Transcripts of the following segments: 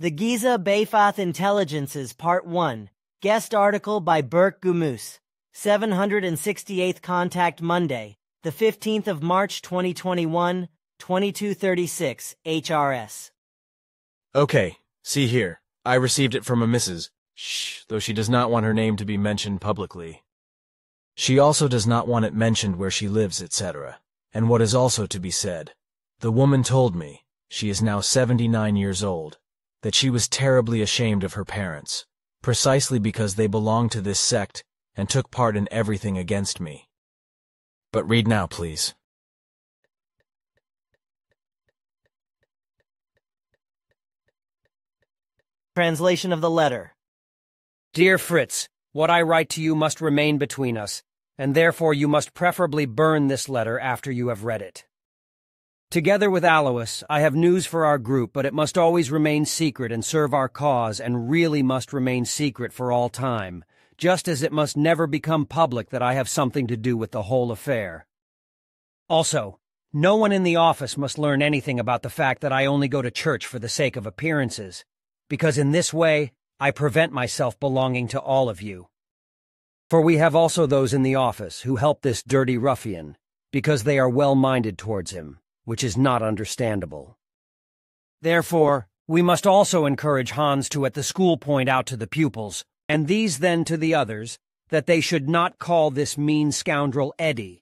The Gizeh Bafath Intelligences Part 1. Guest article by Berk Gümüs. 768th Contact Monday, the 15th of March 2021, 2236, HRS. Okay, see here. I received it from a Mrs. Shh, though she does not want her name to be mentioned publicly. She also does not want it mentioned where she lives, etc. And what is also to be said, the woman told me, she is now 79 years old, that she was terribly ashamed of her parents, precisely because they belonged to this sect and took part in everything against me. But read now, please. Translation of the letter. Dear Fritz, what I write to you must remain between us, and therefore you must preferably burn this letter after you have read it. Together with Alois, I have news for our group, but it must always remain secret and serve our cause, and really must remain secret for all time, just as it must never become public that I have something to do with the whole affair. Also, no one in the office must learn anything about the fact that I only go to church for the sake of appearances, because in this way I prevent myself belonging to all of you. For we have also those in the office who help this dirty ruffian, because they are well-minded towards him, which is not understandable. Therefore, we must also encourage Hans to at the school point out to the pupils, and these then to the others, that they should not call this mean scoundrel Eddie,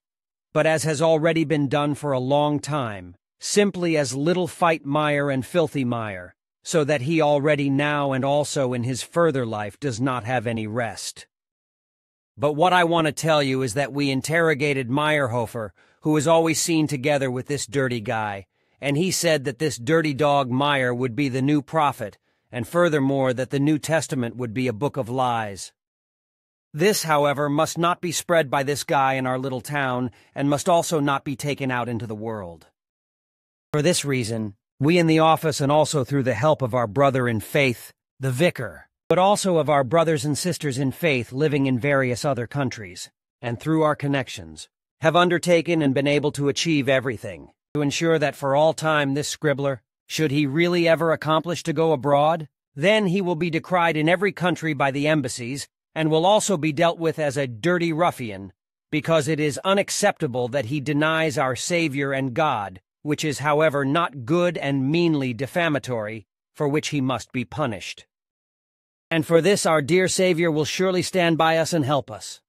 but as has already been done for a long time, simply as Little Fight Meyer and Filthy Meyer, so that he already now and also in his further life does not have any rest. But what I want to tell you is that we interrogated Meyerhofer, who is always seen together with this dirty guy, and he said that this dirty dog Meyer would be the new prophet, and furthermore that the New Testament would be a book of lies. This, however, must not be spread by this guy in our little town, and must also not be taken out into the world. For this reason, we in the office and also through the help of our brother in faith, the vicar, but also of our brothers and sisters in faith living in various other countries, and through our connections, have undertaken and been able to achieve everything, to ensure that for all time this scribbler, should he really ever accomplish to go abroad, then he will be decried in every country by the embassies, and will also be dealt with as a dirty ruffian, because it is unacceptable that he denies our Savior and God, which is, however, not good and meanly defamatory, for which he must be punished. And for this our dear Savior will surely stand by us and help us.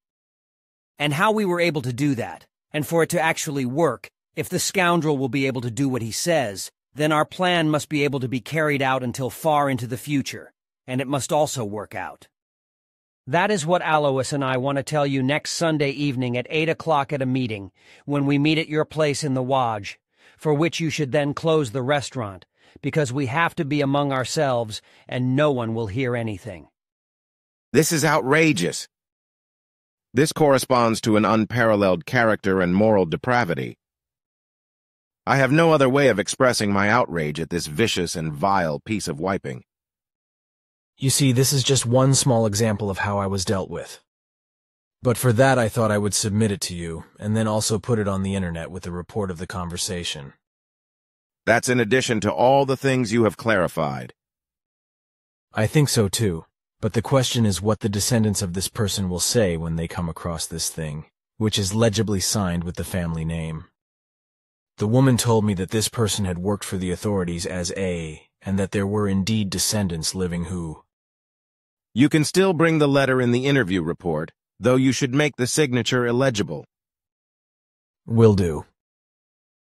And how we were able to do that, and for it to actually work, if the scoundrel will be able to do what he says, then our plan must be able to be carried out until far into the future, and it must also work out. That is what Alois and I want to tell you next Sunday evening at 8 o'clock at a meeting, when we meet at your place in the Waj, for which you should then close the restaurant, because we have to be among ourselves, and no one will hear anything. This is outrageous. This corresponds to an unparalleled character and moral depravity. I have no other way of expressing my outrage at this vicious and vile piece of wiping. You see, this is just one small example of how I was dealt with. But for that I thought I would submit it to you, and then also put it on the internet with a report of the conversation. That's in addition to all the things you have clarified. I think so too, but the question is what the descendants of this person will say when they come across this thing, which is legibly signed with the family name. The woman told me that this person had worked for the authorities as A, and that there were indeed descendants living who. You can still bring the letter in the interview report, though you should make the signature illegible. Will do.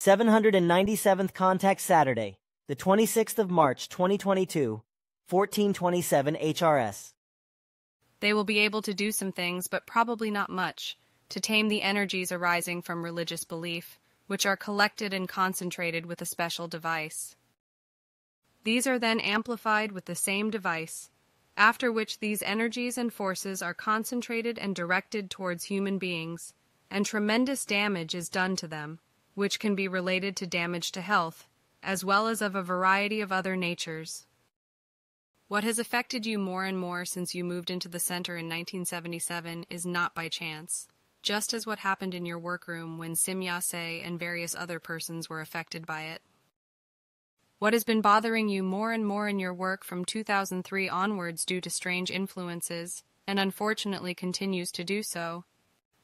797th Contact Saturday, the 26th of March 2022, 1427 HRS. They will be able to do some things, but probably not much, to tame the energies arising from religious belief, which are collected and concentrated with a special device. These are then amplified with the same device, after which these energies and forces are concentrated and directed towards human beings, and tremendous damage is done to them, which can be related to damage to health, as well as of a variety of other natures. What has affected you more and more since you moved into the center in 1977 is not by chance, just as what happened in your workroom when Simyase and various other persons were affected by it. What has been bothering you more and more in your work from 2003 onwards due to strange influences, and unfortunately continues to do so,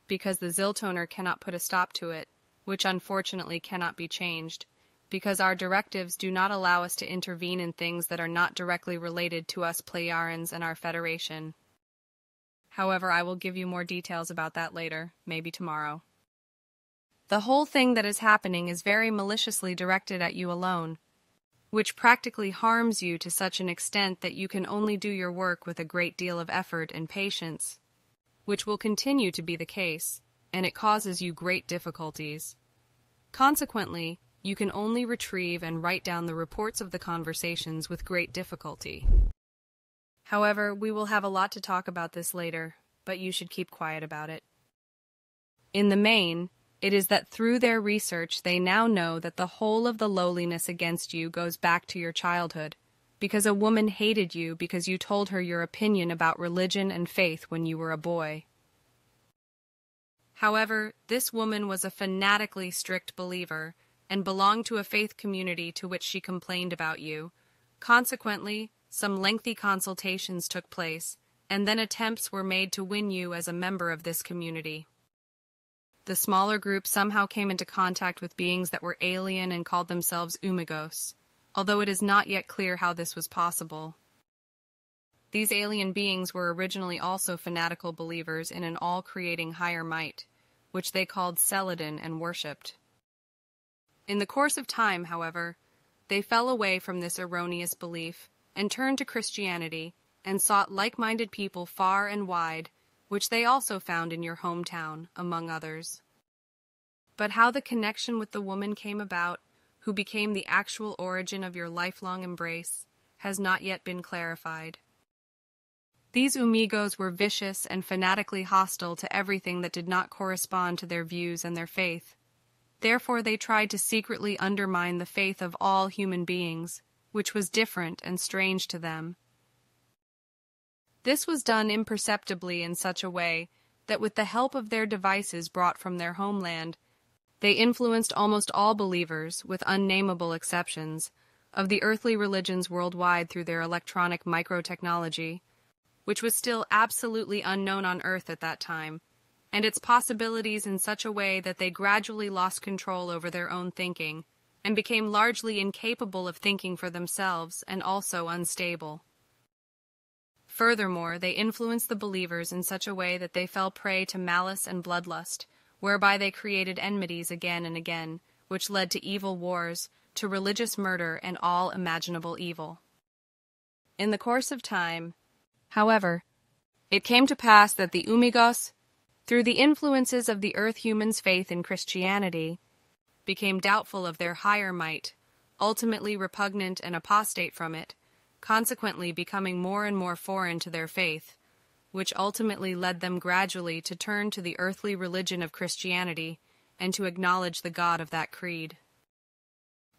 because the Ziltoner cannot put a stop to it, which unfortunately cannot be changed, because our directives do not allow us to intervene in things that are not directly related to us Pleiarans and our Federation. However, I will give you more details about that later, maybe tomorrow. The whole thing that is happening is very maliciously directed at you alone, which practically harms you to such an extent that you can only do your work with a great deal of effort and patience, which will continue to be the case, and it causes you great difficulties. Consequently, you can only retrieve and write down the reports of the conversations with great difficulty. However, we will have a lot to talk about this later, but you should keep quiet about it. In the main, it is that through their research they now know that the whole of the lowliness against you goes back to your childhood, because a woman hated you because you told her your opinion about religion and faith when you were a boy. However, this woman was a fanatically strict believer and belonged to a faith community to which she complained about you. Consequently, some lengthy consultations took place, and then attempts were made to win you as a member of this community. The smaller group somehow came into contact with beings that were alien and called themselves Umigos, although it is not yet clear how this was possible. These alien beings were originally also fanatical believers in an all-creating higher might, which they called Celadon and worshipped. In the course of time, however, they fell away from this erroneous belief and turned to Christianity and sought like-minded people far and wide, which they also found in your hometown, among others. But how the connection with the woman came about, who became the actual origin of your lifelong embrace, has not yet been clarified. These Umigos were vicious and fanatically hostile to everything that did not correspond to their views and their faith. Therefore they tried to secretly undermine the faith of all human beings, which was different and strange to them. This was done imperceptibly in such a way that with the help of their devices brought from their homeland, they influenced almost all believers, with unnameable exceptions, of the earthly religions worldwide through their electronic microtechnology, which was still absolutely unknown on Earth at that time, and its possibilities in such a way that they gradually lost control over their own thinking, and became largely incapable of thinking for themselves and also unstable. Furthermore, they influenced the believers in such a way that they fell prey to malice and bloodlust, whereby they created enmities again and again, which led to evil wars, to religious murder, and all imaginable evil. In the course of time, however, it came to pass that the Umigos, through the influences of the Earth humans' faith in Christianity, became doubtful of their higher might, ultimately repugnant and apostate from it, consequently becoming more and more foreign to their faith, which ultimately led them gradually to turn to the earthly religion of Christianity and to acknowledge the God of that creed.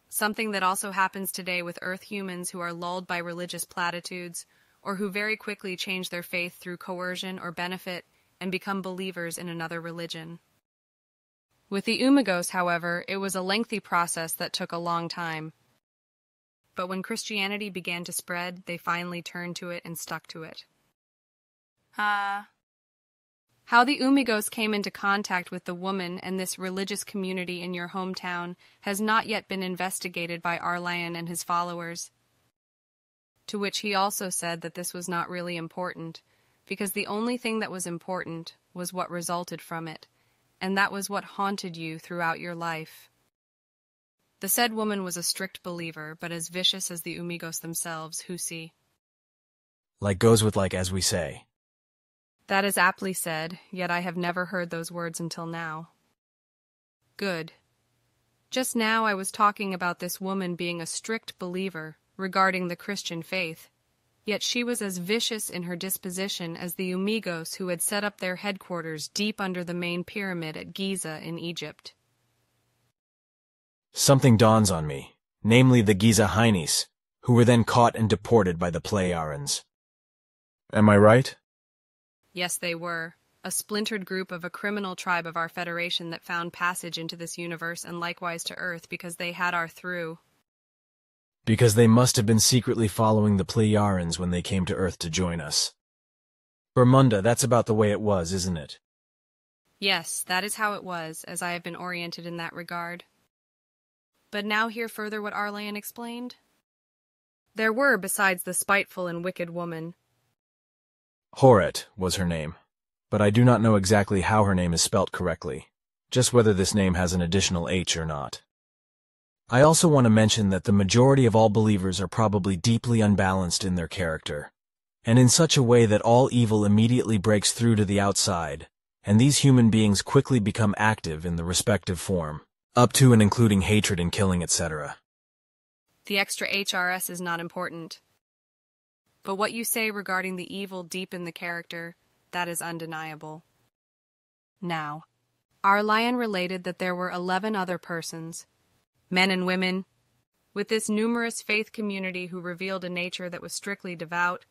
Something that also happens today with Earth humans who are lulled by religious platitudes, or who very quickly change their faith through coercion or benefit and become believers in another religion. With the Umigos, however, it was a lengthy process that took a long time. But when Christianity began to spread, they finally turned to it and stuck to it. How the Umigos came into contact with the woman and this religious community in your hometown has not yet been investigated by Arlian and his followers, to which he also said that this was not really important, because the only thing that was important was what resulted from it, and that was what haunted you throughout your life. The said woman was a strict believer, but as vicious as the Umigos themselves, who see. Like goes with like, as we say. That is aptly said, yet I have never heard those words until now. Good. Just now I was talking about this woman being a strict believer regarding the Christian faith, yet she was as vicious in her disposition as the Umigos who had set up their headquarters deep under the main pyramid at Gizeh in Egypt. Something dawns on me, namely the Gizeh who were then caught and deported by the Pleiarans. Am I right? Yes, they were. A splintered group of a criminal tribe of our Federation that found passage into this universe and likewise to Earth because they had our through. because they must have been secretly following the Pleiarans when they came to Earth to join us. Bermunda, that's about the way it was, isn't it? Yes, that is how it was, as I have been oriented in that regard. But now hear further what Arlan explained. There were, besides the spiteful and wicked woman. Horet was her name, but I do not know exactly how her name is spelt correctly, just whether this name has an additional H or not. I also want to mention that the majority of all believers are probably deeply unbalanced in their character, and in such a way that all evil immediately breaks through to the outside, and these human beings quickly become active in the respective form, up to and including hatred and killing, etc. The extra HRS is not important. But what you say regarding the evil deep in the character, that is undeniable. Now, our lion related that there were 11 other persons, men and women, with this numerous faith community who revealed a nature that was strictly devout,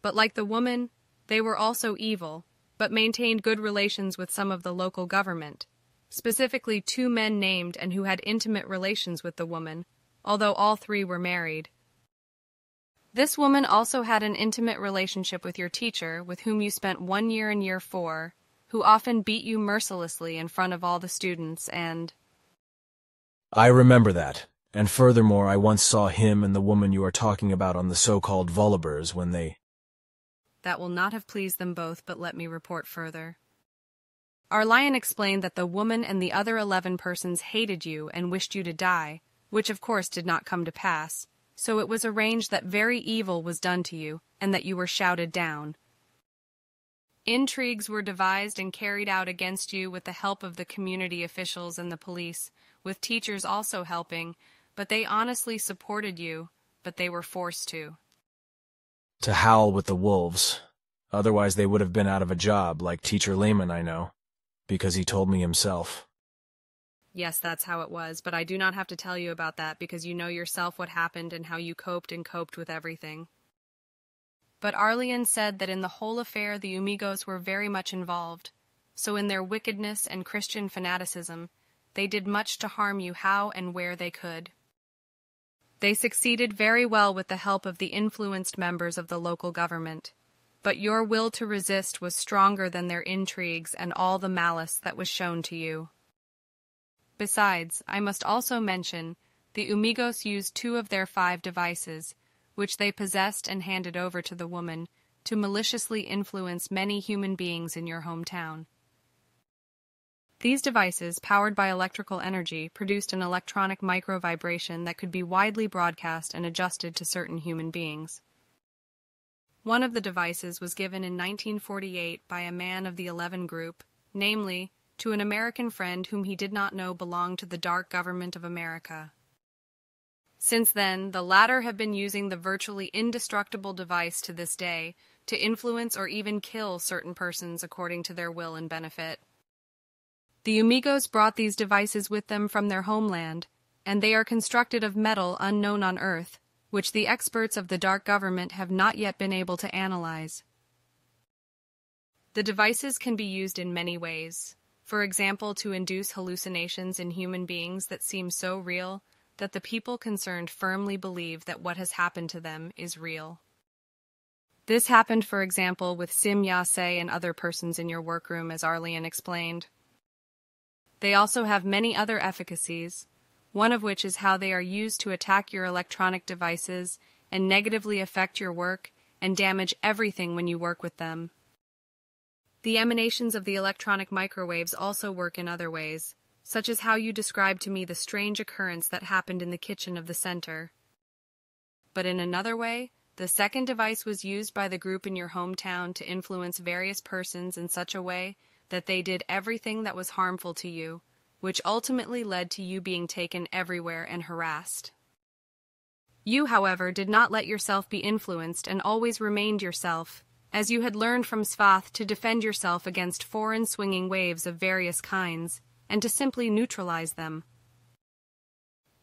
but like the woman, they were also evil, but maintained good relations with some of the local government, specifically 2 men named and who had intimate relations with the woman, although all 3 were married. This woman also had an intimate relationship with your teacher, with whom you spent 1 year in year 4, who often beat you mercilessly in front of all the students and... I remember that, and furthermore I once saw him and the woman you are talking about on the so-called Volibers when they... That will not have pleased them both, but let me report further. Our lion explained that the woman and the other 11 persons hated you and wished you to die, which of course did not come to pass, so it was arranged that very evil was done to you, and that you were shouted down. Intrigues were devised and carried out against you with the help of the community officials and the police, with teachers also helping, but they honestly supported you, but they were forced to. To howl with the wolves. Otherwise they would have been out of a job, like Teacher Lehman I know, because he told me himself. Yes, that's how it was, but I do not have to tell you about that because you know yourself what happened and how you coped with everything. But Arlan said that in the whole affair the Umigos were very much involved, so in their wickedness and Christian fanaticism, they did much to harm you how and where they could. They succeeded very well with the help of the influenced members of the local government, but your will to resist was stronger than their intrigues and all the malice that was shown to you. Besides, I must also mention, the Umigos used 2 of their 5 devices, which they possessed and handed over to the woman, to maliciously influence many human beings in your hometown. These devices, powered by electrical energy, produced an electronic micro-vibration that could be widely broadcast and adjusted to certain human beings. One of the devices was given in 1948 by a man of the 11 group, namely, to an American friend whom he did not know belonged to the dark government of America. Since then, the latter have been using the virtually indestructible device to this day to influence or even kill certain persons according to their will and benefit. The Umigos brought these devices with them from their homeland, and they are constructed of metal unknown on Earth, which the experts of the dark government have not yet been able to analyze. The devices can be used in many ways. For example, to induce hallucinations in human beings that seem so real that the people concerned firmly believe that what has happened to them is real. This happened, for example, with Sim Yase and other persons in your workroom, as Arlan explained. They also have many other efficacies, one of which is how they are used to attack your electronic devices and negatively affect your work and damage everything when you work with them. The emanations of the electronic microwaves also work in other ways, such as how you described to me the strange occurrence that happened in the kitchen of the center. But in another way, the second device was used by the group in your hometown to influence various persons in such a way that they did everything that was harmful to you, which ultimately led to you being taken everywhere and harassed. You, however, did not let yourself be influenced and always remained yourself, as you had learned from Bafath to defend yourself against foreign swinging waves of various kinds, and to simply neutralize them.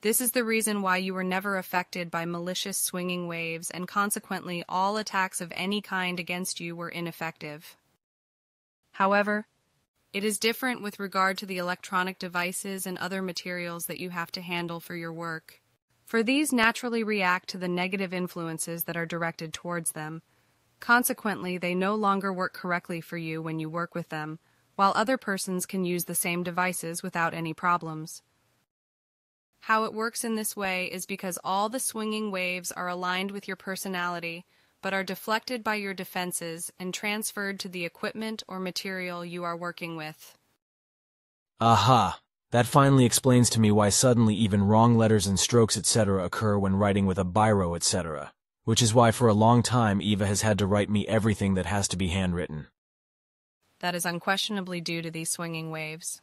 This is the reason why you were never affected by malicious swinging waves, and consequently all attacks of any kind against you were ineffective. However, it is different with regard to the electronic devices and other materials that you have to handle for your work. For these naturally react to the negative influences that are directed towards them. Consequently, they no longer work correctly for you when you work with them, while other persons can use the same devices without any problems. How it works in this way is because all the swinging waves are aligned with your personality, but are deflected by your defenses and transferred to the equipment or material you are working with. Aha! That finally explains to me why suddenly even wrong letters and strokes etc. occur when writing with a biro etc., which is why for a long time Eva has had to write me everything that has to be handwritten. That is unquestionably due to these swinging waves.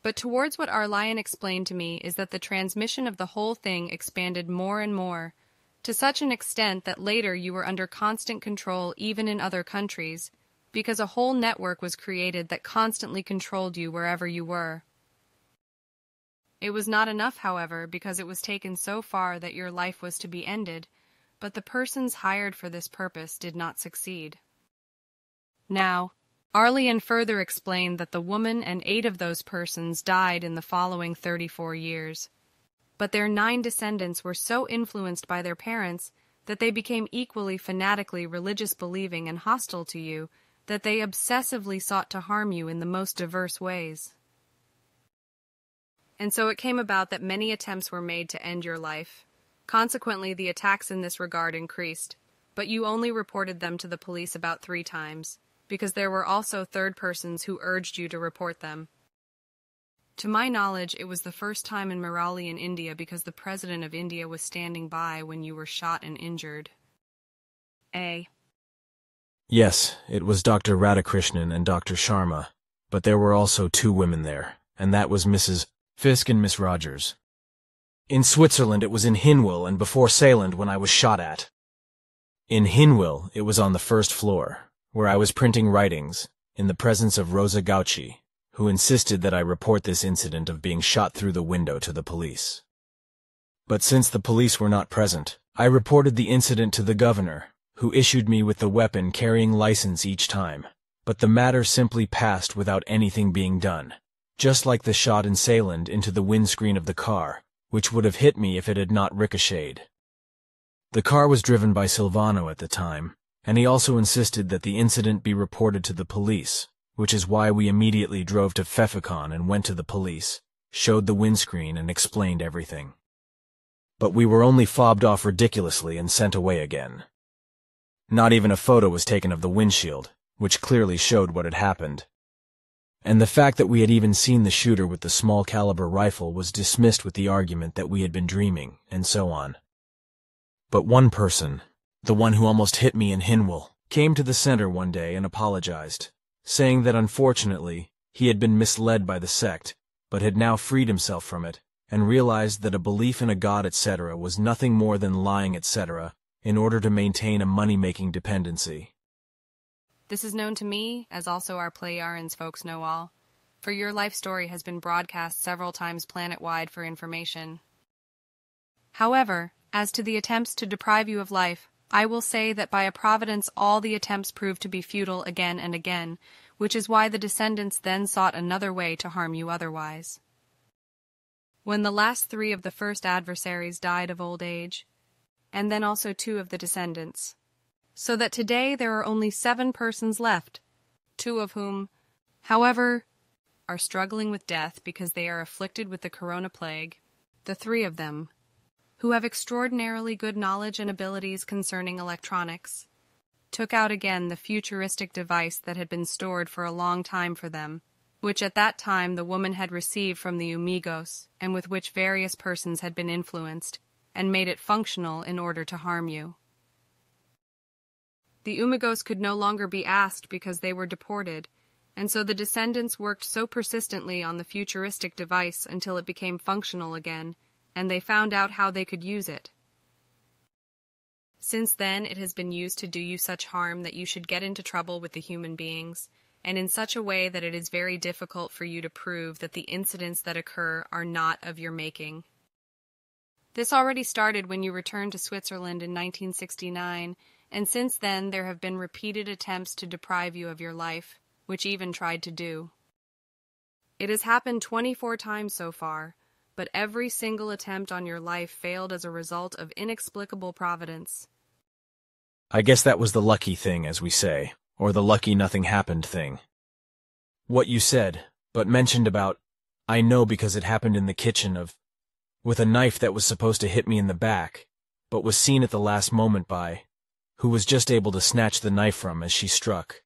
But towards what our lion explained to me is that the transmission of the whole thing expanded more and more, to such an extent that later you were under constant control even in other countries, because a whole network was created that constantly controlled you wherever you were. It was not enough, however, because it was taken so far that your life was to be ended, but the persons hired for this purpose did not succeed. Now, Arlian further explained that the woman and 8 of those persons died in the following 34 years, but their 9 descendants were so influenced by their parents that they became equally fanatically religious believing and hostile to you, that they obsessively sought to harm you in the most diverse ways. And so it came about that many attempts were made to end your life. Consequently, the attacks in this regard increased, but you only reported them to the police about 3 times, because there were also third persons who urged you to report them. To my knowledge, it was the first time in Morali in India because the President of India was standing by when you were shot and injured. A. Yes, it was Dr. Radhakrishnan and Dr. Sharma, but there were also 2 women there, and that was Mrs. Fisk and Miss Rogers. In Switzerland it was in Hinwil and before Seyland when I was shot at. In Hinwil it was on the 1st floor, where I was printing writings, in the presence of Rosa Gauci, who insisted that I report this incident of being shot through the window to the police. But since the police were not present, I reported the incident to the governor, who issued me with the weapon carrying license each time, but the matter simply passed without anything being done, just like the shot in Seyland into the windscreen of the car, which would have hit me if it had not ricocheted. The car was driven by Silvano at the time, and he also insisted that the incident be reported to the police, which is why we immediately drove to Pfeffikon and went to the police, showed the windscreen and explained everything. But we were only fobbed off ridiculously and sent away again. Not even a photo was taken of the windshield, which clearly showed what had happened. And the fact that we had even seen the shooter with the small-caliber rifle was dismissed with the argument that we had been dreaming, and so on. But one person, the one who almost hit me in Hinwil, came to the center one day and apologized, saying that unfortunately he had been misled by the sect, but had now freed himself from it, and realized that a belief in a god etc. was nothing more than lying etc. in order to maintain a money-making dependency. This is known to me, as also our Plejarians folks know all, for your life story has been broadcast several times planet-wide for information. However, as to the attempts to deprive you of life, I will say that by a providence all the attempts proved to be futile again and again, which is why the descendants then sought another way to harm you otherwise. When the last 3 of the first adversaries died of old age, and then also 2 of the descendants, so that today there are only 7 persons left, 2 of whom, however, are struggling with death because they are afflicted with the corona plague, the 3 of them, who have extraordinarily good knowledge and abilities concerning electronics, took out again the futuristic device that had been stored for a long time for them, which at that time the woman had received from the Umigos, and with which various persons had been influenced, and made it functional in order to harm you. The Umigos could no longer be asked because they were deported, and so the descendants worked so persistently on the futuristic device until it became functional again, and they found out how they could use it. Since then, it has been used to do you such harm that you should get into trouble with the human beings, and in such a way that it is very difficult for you to prove that the incidents that occur are not of your making. This already started when you returned to Switzerland in 1969, and since then there have been repeated attempts to deprive you of your life, which even tried to do. It has happened 24 times so far, but every single attempt on your life failed as a result of inexplicable providence. I guess that was the lucky thing, as we say, or the lucky nothing happened thing. What you said, but mentioned about, I know because it happened in the kitchen with a knife that was supposed to hit me in the back, but was seen at the last moment by, who was just able to snatch the knife from as she struck.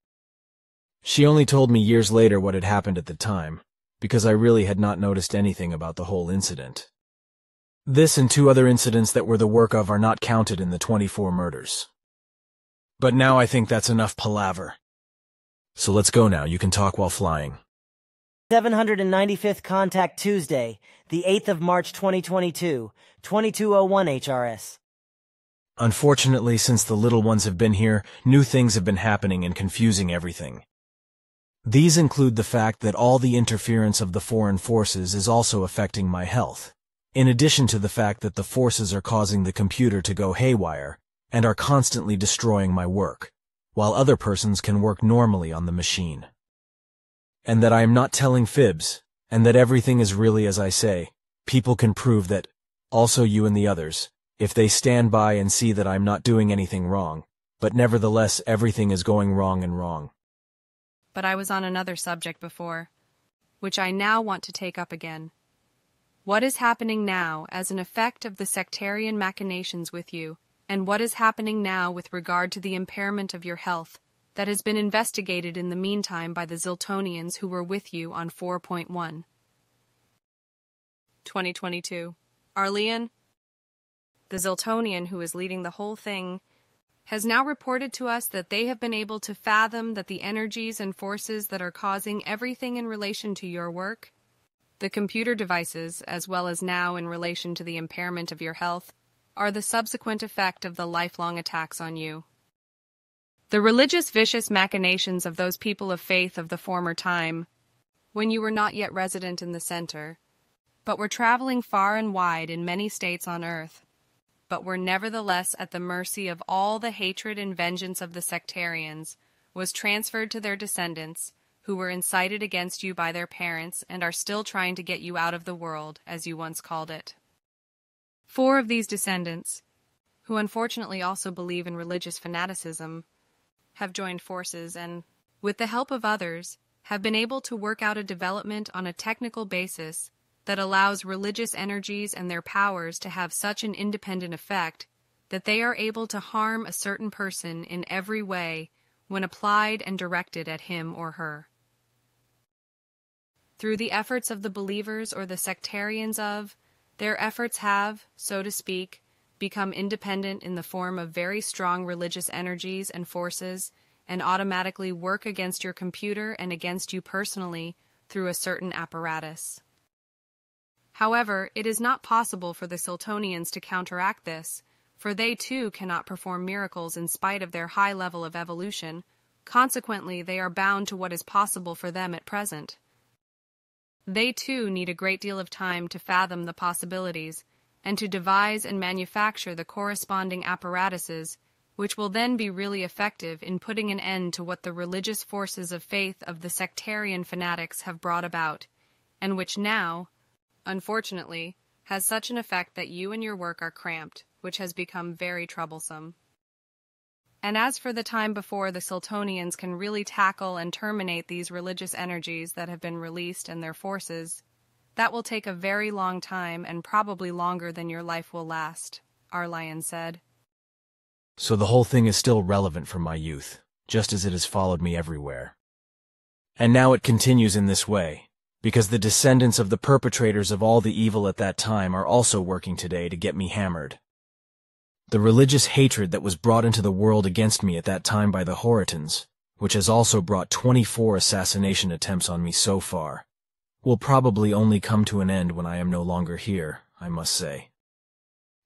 She only told me years later what had happened at the time, because I really had not noticed anything about the whole incident. This and 2 other incidents that were the work of are not counted in the 24 murders. But now I think that's enough palaver. So let's go now, you can talk while flying. 795th Contact Tuesday, the 8th of March 2022, 2201 HRS. Unfortunately, since the little ones have been here, new things have been happening and confusing everything. These include the fact that all the interference of the foreign forces is also affecting my health, in addition to the fact that the forces are causing the computer to go haywire and are constantly destroying my work, while other persons can work normally on the machine. And that I am not telling fibs, and that everything is really as I say. People can prove that, also you and the others, if they stand by and see that I'm not doing anything wrong, but nevertheless everything is going wrong and wrong. But I was on another subject before, which I now want to take up again. What is happening now as an effect of the sectarian machinations with you, and what is happening now with regard to the impairment of your health that has been investigated in the meantime by the Ziltonians who were with you on 4.1. 2022. Arleon, the Ziltonian who is leading the whole thing, has now reported to us that they have been able to fathom that the energies and forces that are causing everything in relation to your work, the computer devices, as well as now in relation to the impairment of your health, are the subsequent effect of the lifelong attacks on you. The religious vicious machinations of those people of faith of the former time, when you were not yet resident in the center, but were traveling far and wide in many states on earth, but were nevertheless at the mercy of all the hatred and vengeance of the sectarians, was transferred to their descendants, who were incited against you by their parents and are still trying to get you out of the world, as you once called it. 4 of these descendants, who unfortunately also believe in religious fanaticism, have joined forces and, with the help of others, have been able to work out a development on a technical basis that allows religious energies and their powers to have such an independent effect that they are able to harm a certain person in every way when applied and directed at him or her. Through the efforts of the believers or the sectarians of, their efforts have, so to speak, become independent in the form of very strong religious energies and forces and automatically work against your computer and against you personally through a certain apparatus. However, it is not possible for the Ziltonians to counteract this, for they too cannot perform miracles in spite of their high level of evolution. Consequently, they are bound to what is possible for them at present. They too need a great deal of time to fathom the possibilities and to devise and manufacture the corresponding apparatuses which will then be really effective in putting an end to what the religious forces of faith of the sectarian fanatics have brought about, and which now, unfortunately, has such an effect that you and your work are cramped, which has become very troublesome. And as for the time before the Ziltonians can really tackle and terminate these religious energies that have been released and their forces, that will take a very long time and probably longer than your life will last, Arleon said. So the whole thing is still relevant from my youth, just as it has followed me everywhere. And now it continues in this way, because the descendants of the perpetrators of all the evil at that time are also working today to get me hammered. The religious hatred that was brought into the world against me at that time by the Horitans, which has also brought 24 assassination attempts on me so far, will probably only come to an end when I am no longer here, I must say.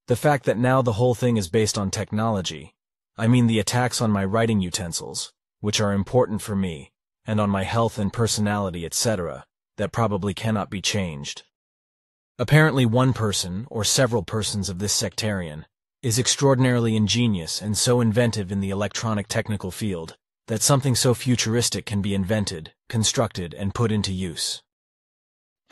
The fact that now the whole thing is based on technology, I mean the attacks on my writing utensils, which are important for me, and on my health and personality, etc., that probably cannot be changed. Apparently one person, or several persons of this sectarian, is extraordinarily ingenious and so inventive in the electronic technical field that something so futuristic can be invented, constructed, and put into use.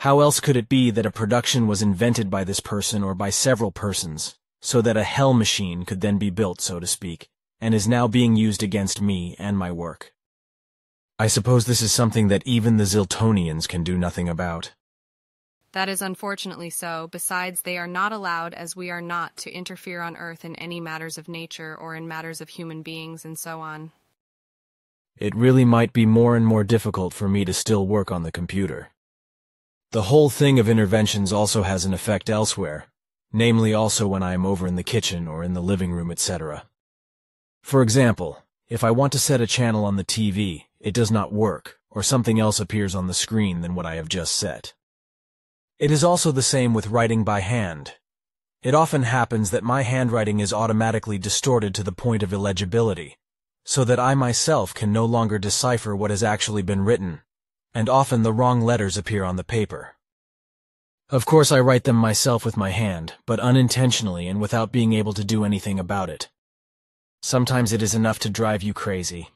How else could it be that a production was invented by this person or by several persons, so that a hell machine could then be built, so to speak, and is now being used against me and my work? I suppose this is something that even the Ziltonians can do nothing about. That is unfortunately so. Besides, they are not allowed, as we are not, to interfere on Earth in any matters of nature or in matters of human beings and so on. It really might be more and more difficult for me to still work on the computer. The whole thing of interventions also has an effect elsewhere, namely also when I am over in the kitchen or in the living room, etc. For example, if I want to set a channel on the TV, it does not work, or something else appears on the screen than what I have just set. It is also the same with writing by hand. It often happens that my handwriting is automatically distorted to the point of illegibility, so that I myself can no longer decipher what has actually been written, and often the wrong letters appear on the paper. Of course I write them myself with my hand, but unintentionally and without being able to do anything about it. Sometimes it is enough to drive you crazy.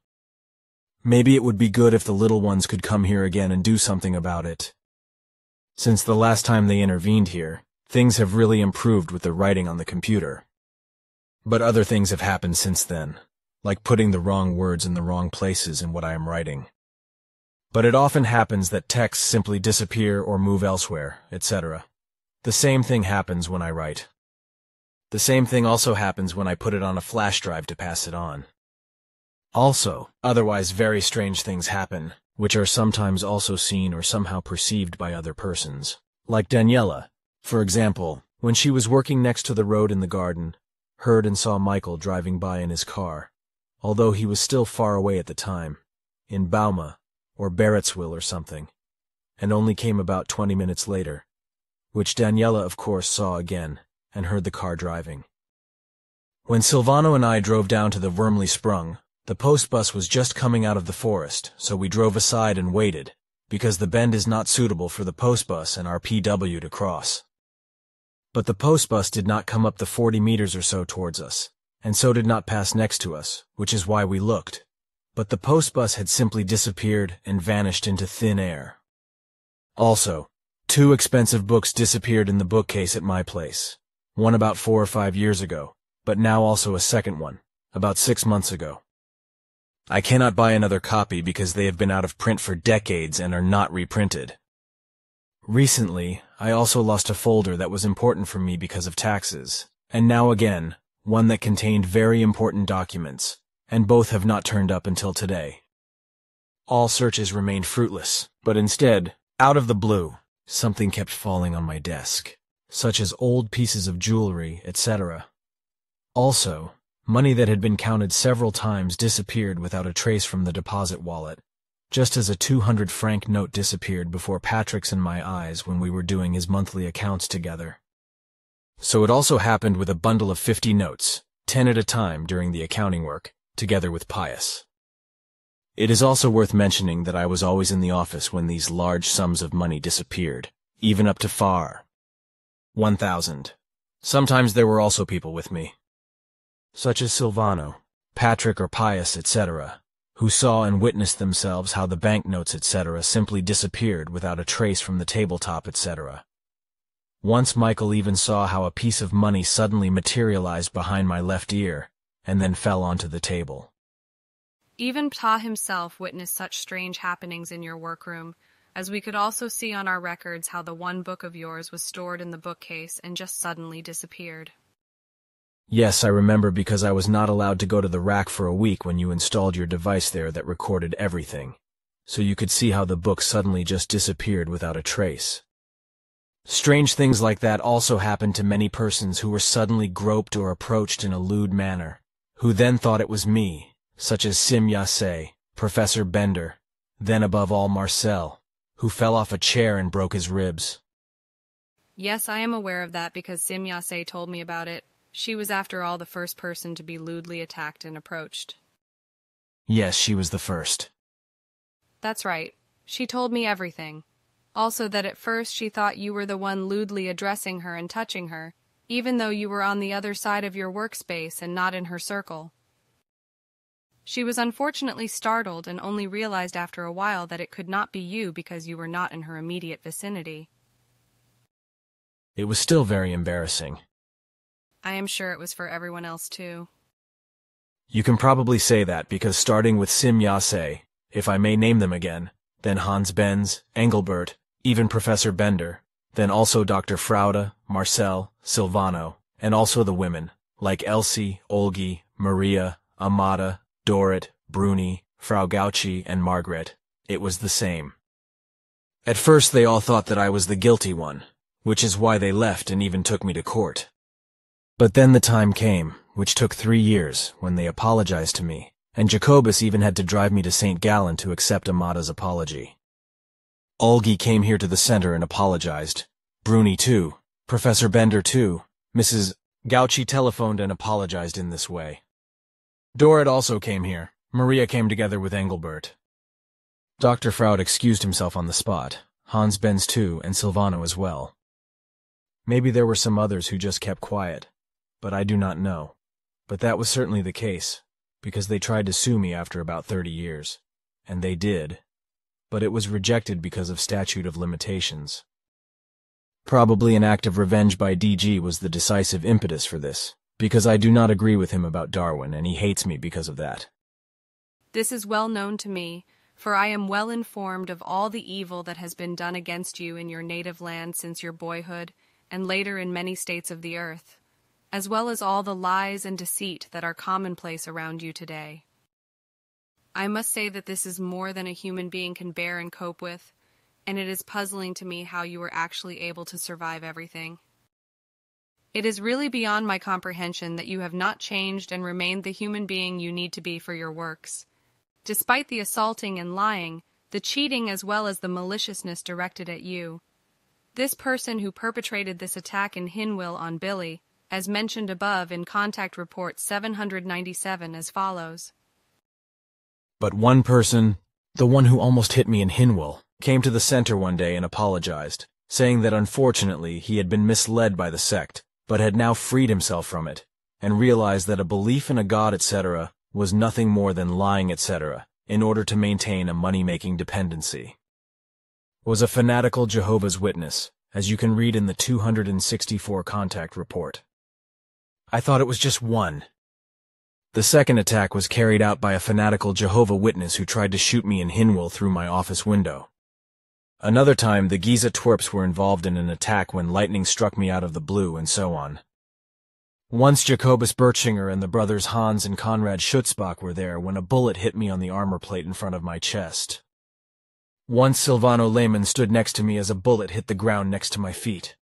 Maybe it would be good if the little ones could come here again and do something about it. Since the last time they intervened here, things have really improved with the writing on the computer. But other things have happened since then, like putting the wrong words in the wrong places in what I am writing. But it often happens that texts simply disappear or move elsewhere, etc. The same thing happens when I write. The same thing also happens when I put it on a flash drive to pass it on. Also, otherwise very strange things happen, which are sometimes also seen or somehow perceived by other persons. Like Daniela, for example, when she was working next to the road in the garden, heard and saw Michael driving by in his car, although he was still far away at the time, in Bauma, or Barrettsville or something, and only came about 20 minutes later, which Daniela of course saw again, and heard the car driving. When Silvano and I drove down to the Wormley Sprung, the post bus was just coming out of the forest, so we drove aside and waited, because the bend is not suitable for the post bus and our PW to cross. But the post bus did not come up the 40 meters or so towards us, and so did not pass next to us, which is why we looked. But the post bus had simply disappeared and vanished into thin air. Also, 2 expensive books disappeared in the bookcase at my place, one about 4 or 5 years ago, but now also a second one, about 6 months ago. I cannot buy another copy because they have been out of print for decades and are not reprinted. Recently, I also lost a folder that was important for me because of taxes, and now again, one that contained very important documents, and both have not turned up until today. All searches remained fruitless, but instead, out of the blue, something kept falling on my desk, such as old pieces of jewelry, etc. Also, money that had been counted several times disappeared without a trace from the deposit wallet, just as a 200-franc note disappeared before Patrick's and my eyes when we were doing his monthly accounts together. So it also happened with a bundle of 50 notes, 10 at a time during the accounting work, together with Pius. It is also worth mentioning that I was always in the office when these large sums of money disappeared, even up to far 1,000. Sometimes there were also people with me, such as Silvano, Patrick or Pius, etc., who saw and witnessed themselves how the banknotes, etc., simply disappeared without a trace from the tabletop, etc. Once Michael even saw how a piece of money suddenly materialized behind my left ear, and then fell onto the table. Even Ptaah himself witnessed such strange happenings in your workroom, as we could also see on our records how the one book of yours was stored in the bookcase and just suddenly disappeared. Yes, I remember because I was not allowed to go to the rack for a week when you installed your device there that recorded everything, so you could see how the book suddenly just disappeared without a trace. Strange things like that also happened to many persons who were suddenly groped or approached in a lewd manner, who then thought it was me, such as Sim Yase, Professor Bender, then above all Marcel, who fell off a chair and broke his ribs. Yes, I am aware of that because Sim Yase told me about it. She was after all the first person to be lewdly attacked and approached. Yes, she was the first. That's right. She told me everything. Also that at first she thought you were the one lewdly addressing her and touching her, even though you were on the other side of your workspace and not in her circle. She was unfortunately startled and only realized after a while that it could not be you because you were not in her immediate vicinity. It was still very embarrassing. I am sure it was for everyone else too. You can probably say that because starting with Sim Yase, if I may name them again, then Hans Benz, Engelbert, even Professor Bender, then also Dr. Fraude, Marcel, Silvano, and also the women, like Elsie, Olgi, Maria, Amata, Dorit, Bruni, Frau Gauci, and Margaret. It was the same. At first they all thought that I was the guilty one, which is why they left and even took me to court. But then the time came, which took 3 years, when they apologized to me, and Jacobus even had to drive me to St. Gallen to accept Amata's apology. Olgi came here to the center and apologized. Bruni too. Professor Bender too. Mrs. Gauci telephoned and apologized in this way. Dorit also came here. Maria came together with Engelbert. Dr. Fraude excused himself on the spot. Hans Benz too, and Silvano as well. Maybe there were some others who just kept quiet, but I do not know. But that was certainly the case, because they tried to sue me after about 30 years. And they did. But it was rejected because of statute of limitations. Probably an act of revenge by DG was the decisive impetus for this, because I do not agree with him about Darwin, and he hates me because of that. This is well known to me, for I am well informed of all the evil that has been done against you in your native land since your boyhood, and later in many states of the earth, as well as all the lies and deceit that are commonplace around you today. I must say that this is more than a human being can bear and cope with, and it is puzzling to me how you were actually able to survive everything. It is really beyond my comprehension that you have not changed and remained the human being you need to be for your works. Despite the assaulting and lying, the cheating as well as the maliciousness directed at you, this person who perpetrated this attack in Hinwil on Billy, as mentioned above in Contact Report 797 as follows. But one person, the one who almost hit me in Hinwil, came to the center one day and apologized, saying that unfortunately he had been misled by the sect, but had now freed himself from it, and realized that a belief in a god, etc., was nothing more than lying, etc., in order to maintain a money-making dependency. Was a fanatical Jehovah's Witness, as you can read in the 264 Contact Report. I thought it was just one. The second attack was carried out by a fanatical Jehovah's Witness who tried to shoot me in Hinwil through my office window. Another time, the Gizeh twerps were involved in an attack when lightning struck me out of the blue, and so on. Once Jacobus Bertschinger and the brothers Hans and Konrad Schutzbach were there when a bullet hit me on the armor plate in front of my chest. Once Silvano Lehmann stood next to me as a bullet hit the ground next to my feet.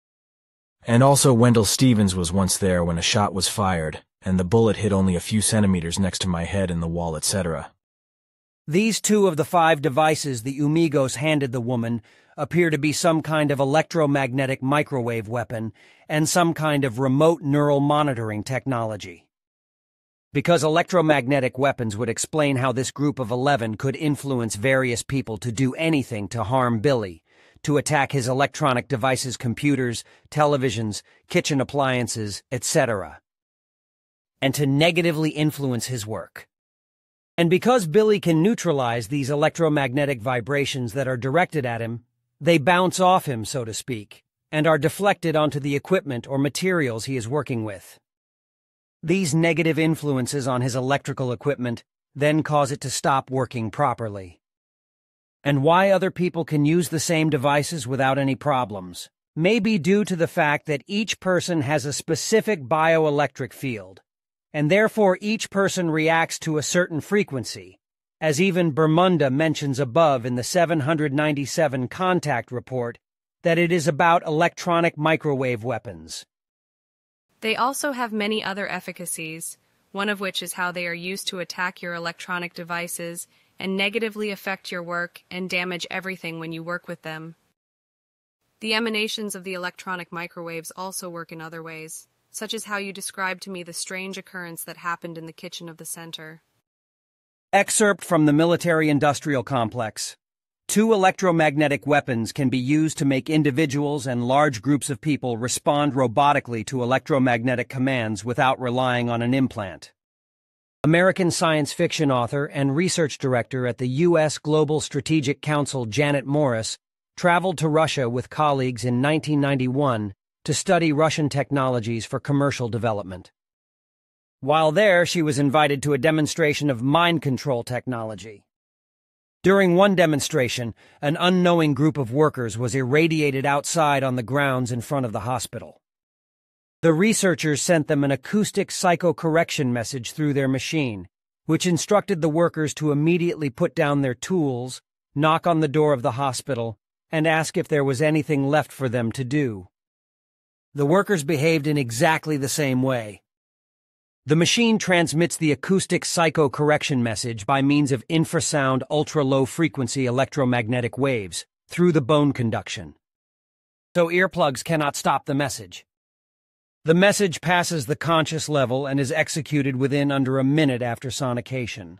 And also Wendell Stevens was once there when a shot was fired, and the bullet hit only a few centimeters next to my head in the wall, etc. These 2 of the 5 devices the Umigos handed the woman appear to be some kind of electromagnetic microwave weapon and some kind of remote neural monitoring technology. Because electromagnetic weapons would explain how this group of 11 could influence various people to do anything to harm Billy, to attack his electronic devices, computers, televisions, kitchen appliances, etc., and to negatively influence his work. And because Billy can neutralize these electromagnetic vibrations that are directed at him, they bounce off him, so to speak, and are deflected onto the equipment or materials he is working with. These negative influences on his electrical equipment then cause it to stop working properly. And why other people can use the same devices without any problems may be due to the fact that each person has a specific bioelectric field, and therefore each person reacts to a certain frequency, as even Bermunda mentions above in the 797 Contact Report that it is about electronic microwave weapons. They also have many other efficacies, one of which is how they are used to attack your electronic devices and negatively affect your work and damage everything when you work with them. The emanations of the electronic microwaves also work in other ways, such as how you described to me the strange occurrence that happened in the kitchen of the center. Excerpt from the military-industrial complex. 2 electromagnetic weapons can be used to make individuals and large groups of people respond robotically to electromagnetic commands without relying on an implant. American science fiction author and research director at the U.S. Global Strategic Council Janet Morris traveled to Russia with colleagues in 1991 to study Russian technologies for commercial development. While there, she was invited to a demonstration of mind control technology. During one demonstration, an unknowing group of workers was irradiated outside on the grounds in front of the hospital. The researchers sent them an acoustic psychocorrection message through their machine, which instructed the workers to immediately put down their tools, knock on the door of the hospital, and ask if there was anything left for them to do. The workers behaved in exactly the same way. The machine transmits the acoustic psychocorrection message by means of infrasound ultra-low-frequency electromagnetic waves through the bone conduction. So earplugs cannot stop the message. The message passes the conscious level and is executed within under a minute after sonication.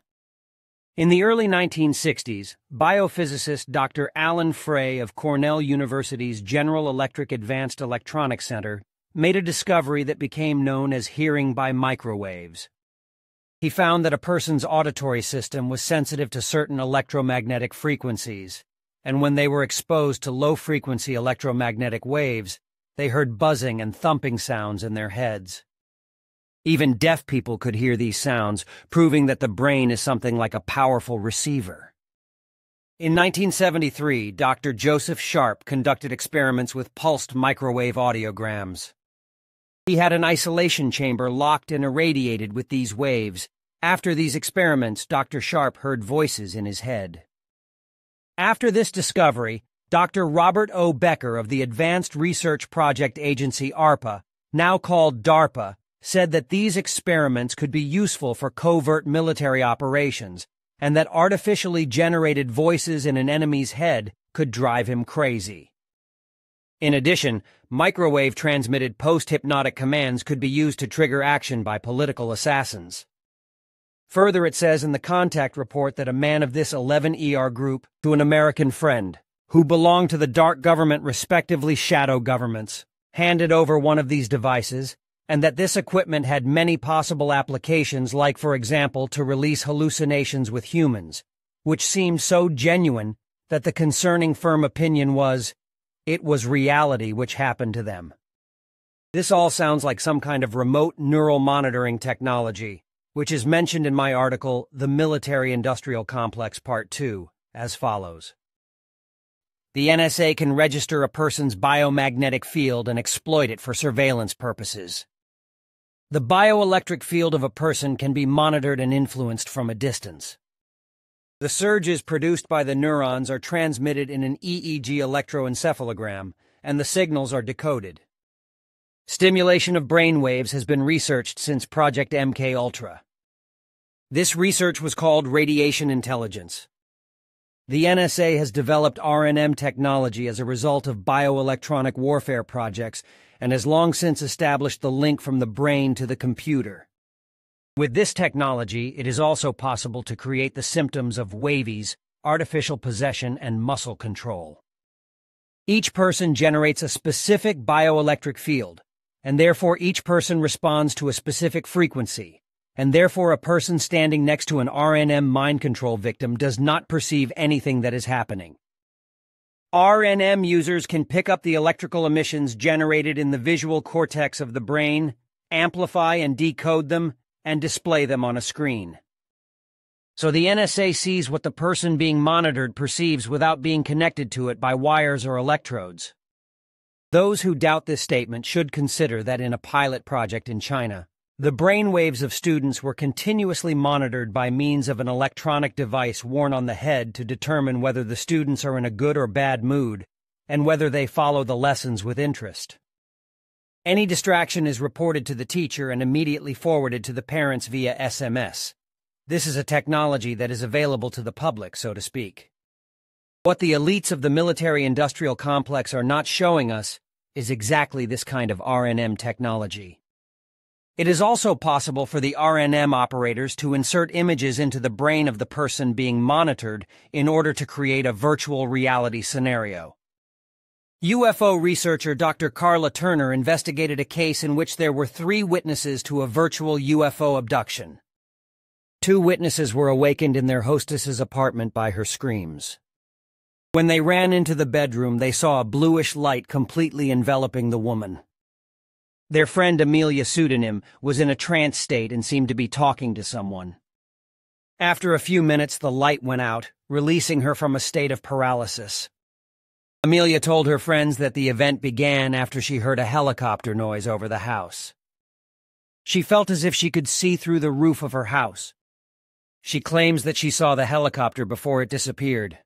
In the early 1960s, biophysicist Dr. Alan Frey of Cornell University's General Electric Advanced Electronics Center made a discovery that became known as hearing by microwaves. He found that a person's auditory system was sensitive to certain electromagnetic frequencies, and when they were exposed to low-frequency electromagnetic waves, they heard buzzing and thumping sounds in their heads. Even deaf people could hear these sounds, proving that the brain is something like a powerful receiver. In 1973, Dr. Joseph Sharp conducted experiments with pulsed microwave audiograms. He had an isolation chamber locked and irradiated with these waves. After these experiments, Dr. Sharp heard voices in his head. After this discovery, Dr. Robert O. Becker of the Advanced Research Project Agency ARPA, now called DARPA, said that these experiments could be useful for covert military operations, and that artificially generated voices in an enemy's head could drive him crazy. In addition, microwave-transmitted post-hypnotic commands could be used to trigger action by political assassins. Further, it says in the contact report that a man of this 11ER group to an American friend, who belonged to the dark government respectively shadow governments, handed over one of these devices, and that this equipment had many possible applications, like, for example, to release hallucinations with humans, which seemed so genuine that the concerning firm opinion was, it was reality which happened to them. This all sounds like some kind of remote neural monitoring technology, which is mentioned in my article, The Military-Industrial Complex Part 2, as follows. The NSA can register a person's biomagnetic field and exploit it for surveillance purposes. The bioelectric field of a person can be monitored and influenced from a distance. The surges produced by the neurons are transmitted in an EEG electroencephalogram, and the signals are decoded. Stimulation of brain waves has been researched since Project MKUltra. This research was called radiation intelligence. The NSA has developed RNM technology as a result of bioelectronic warfare projects and has long since established the link from the brain to the computer. With this technology, it is also possible to create the symptoms of wavies, artificial possession, and muscle control. Each person generates a specific bioelectric field, and therefore each person responds to a specific frequency, and therefore a person standing next to an RNM mind control victim does not perceive anything that is happening. RNM users can pick up the electrical emissions generated in the visual cortex of the brain, amplify and decode them, and display them on a screen. So the NSA sees what the person being monitored perceives without being connected to it by wires or electrodes. Those who doubt this statement should consider that in a pilot project in China, the brainwaves of students were continuously monitored by means of an electronic device worn on the head to determine whether the students are in a good or bad mood and whether they follow the lessons with interest. Any distraction is reported to the teacher and immediately forwarded to the parents via SMS. This is a technology that is available to the public, so to speak. What the elites of the military-industrial complex are not showing us is exactly this kind of RNM technology. It is also possible for the RNM operators to insert images into the brain of the person being monitored in order to create a virtual reality scenario. UFO researcher Dr. Carla Turner investigated a case in which there were 3 witnesses to a virtual UFO abduction. 2 witnesses were awakened in their hostess's apartment by her screams. When they ran into the bedroom, they saw a bluish light completely enveloping the woman. Their friend Amelia Pseudonym was in a trance state and seemed to be talking to someone. After a few minutes, the light went out, releasing her from a state of paralysis. Amelia told her friends that the event began after she heard a helicopter noise over the house. She felt as if she could see through the roof of her house. She claims that she saw the helicopter before it disappeared.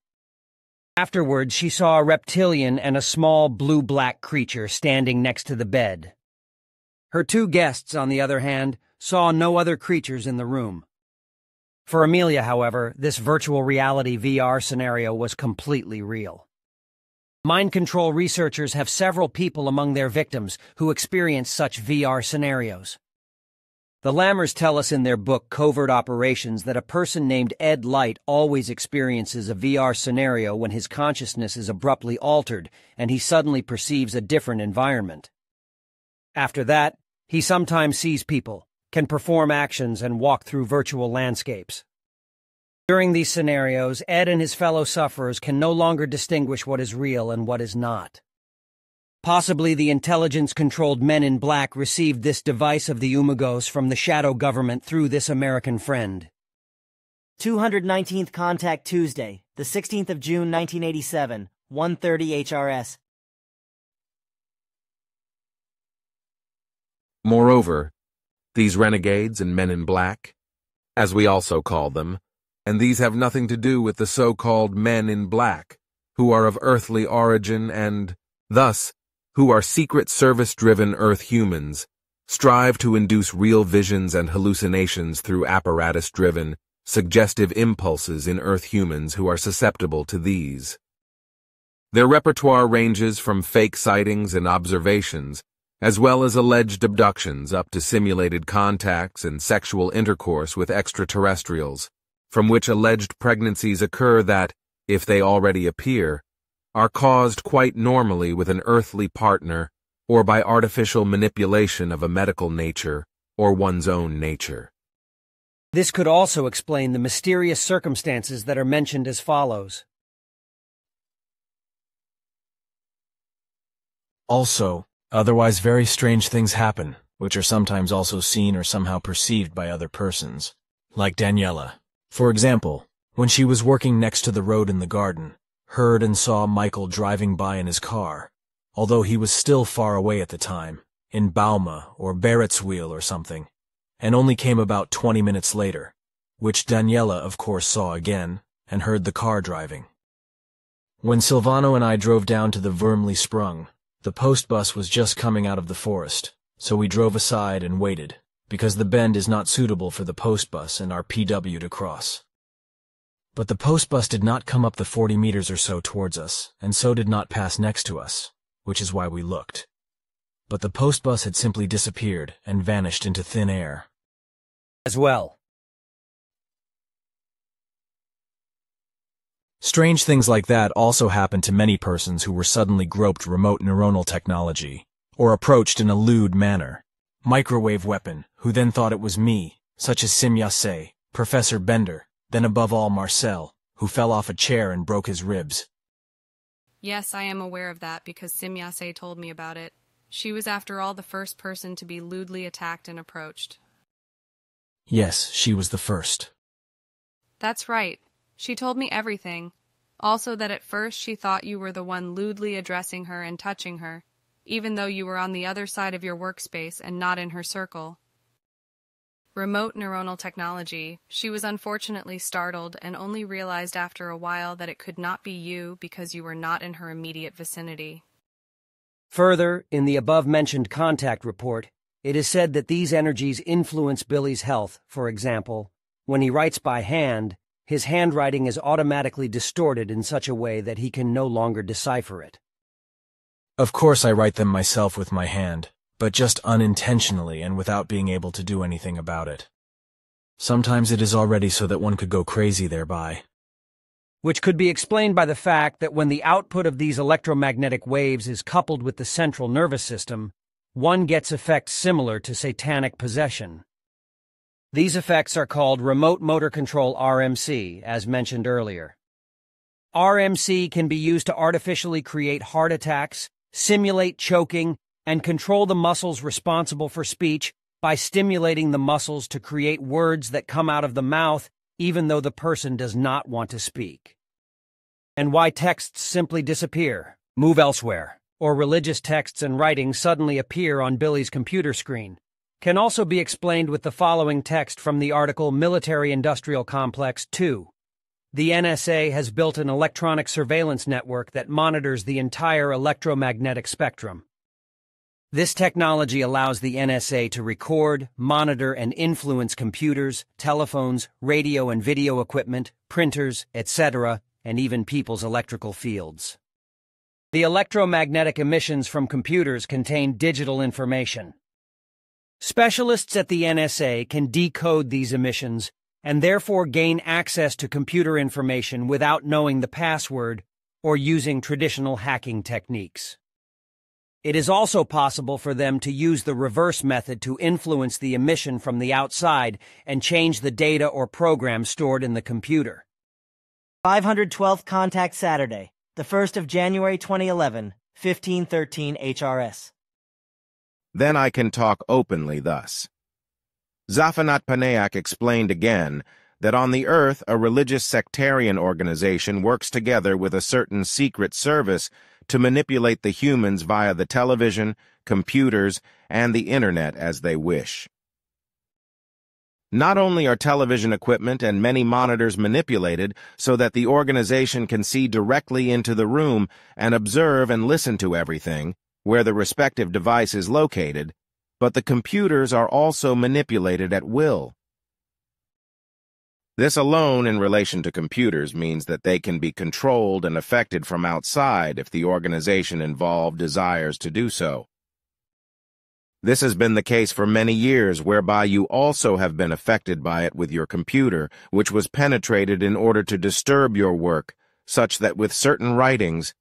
Afterwards, she saw a reptilian and a small blue-black creature standing next to the bed. Her two guests, on the other hand, saw no other creatures in the room. For Amelia, however, this virtual reality VR scenario was completely real. Mind control researchers have several people among their victims who experience such VR scenarios. The Lammers tell us in their book Covert Operations that a person named Ed Light always experiences a VR scenario when his consciousness is abruptly altered and he suddenly perceives a different environment. After that, he sometimes sees people, can perform actions, and walk through virtual landscapes. During these scenarios, Ed and his fellow sufferers can no longer distinguish what is real and what is not. Possibly the intelligence-controlled men in black received this device of the Umagos from the shadow government through this American friend. 219th Contact Tuesday, the 16th of June 1987, 1:30 HRS. Moreover, these renegades and men in black, as we also call them, and these have nothing to do with the so-called men in black, who are of earthly origin and, thus, who are secret service-driven Earth humans, strive to induce real visions and hallucinations through apparatus-driven, suggestive impulses in Earth humans who are susceptible to these. Their repertoire ranges from fake sightings and observations, as well as alleged abductions up to simulated contacts and sexual intercourse with extraterrestrials, from which alleged pregnancies occur that, if they already appear, are caused quite normally with an earthly partner or by artificial manipulation of a medical nature or one's own nature. This could also explain the mysterious circumstances that are mentioned as follows. Also, otherwise very strange things happen, which are sometimes also seen or somehow perceived by other persons. Like Daniela, for example, when she was working next to the road in the garden, heard and saw Michael driving by in his car, although he was still far away at the time, in Bauma or Barrettswil or something, and only came about 20 minutes later, which Daniela of course saw again, and heard the car driving. When Silvano and I drove down to the Wormley Sprung, the post bus was just coming out of the forest, so we drove aside and waited, because the bend is not suitable for the post bus and our PW to cross. But the post bus did not come up the 40 meters or so towards us, and so did not pass next to us, which is why we looked. But the post bus had simply disappeared and vanished into thin air. As well. Strange things like that also happened to many persons who were suddenly groped remote neuronal technology, or approached in a lewd manner. Microwave weapon, who then thought it was me, such as Simyase, Professor Bender, then above all Marcel, who fell off a chair and broke his ribs. Yes, I am aware of that because Simyase told me about it. She was after all the first person to be lewdly attacked and approached. Yes, she was the first. That's right. She told me everything. Also that at first she thought you were the one lewdly addressing her and touching her, even though you were on the other side of your workspace and not in her circle. Remote neuronal technology, she was unfortunately startled and only realized after a while that it could not be you because you were not in her immediate vicinity. Further, in the above-mentioned contact report, it is said that these energies influence Billy's health. For example, when he writes by hand, his handwriting is automatically distorted in such a way that he can no longer decipher it. Of course I write them myself with my hand, but just unintentionally and without being able to do anything about it. Sometimes it is already so that one could go crazy thereby. Which could be explained by the fact that when the output of these electromagnetic waves is coupled with the central nervous system, one gets effects similar to satanic possession. These effects are called remote motor control RMC, as mentioned earlier. RMC can be used to artificially create heart attacks, simulate choking, and control the muscles responsible for speech by stimulating the muscles to create words that come out of the mouth even though the person does not want to speak. And why texts simply disappear, move elsewhere, or religious texts and writings suddenly appear on Billy's computer screen can also be explained with the following text from the article Military-Industrial Complex 2. The NSA has built an electronic surveillance network that monitors the entire electromagnetic spectrum. This technology allows the NSA to record, monitor, and influence computers, telephones, radio and video equipment, printers, etc., and even people's electrical fields. The electromagnetic emissions from computers contain digital information. Specialists at the NSA can decode these emissions and therefore gain access to computer information without knowing the password or using traditional hacking techniques. It is also possible for them to use the reverse method to influence the emission from the outside and change the data or program stored in the computer. 512th Contact Saturday, the 1st of January 2011, 1513 HRS. Then I can talk openly thus. Ptaah explained again that on the earth a religious sectarian organization works together with a certain secret service to manipulate the humans via the television, computers, and the internet as they wish. Not only are television equipment and many monitors manipulated so that the organization can see directly into the room and observe and listen to everything, where the respective device is located, but the computers are also manipulated at will. This alone in relation to computers means that they can be controlled and affected from outside if the organization involved desires to do so. This has been the case for many years, whereby you also have been affected by it with your computer, which was penetrated in order to disturb your work, such that with certain writings,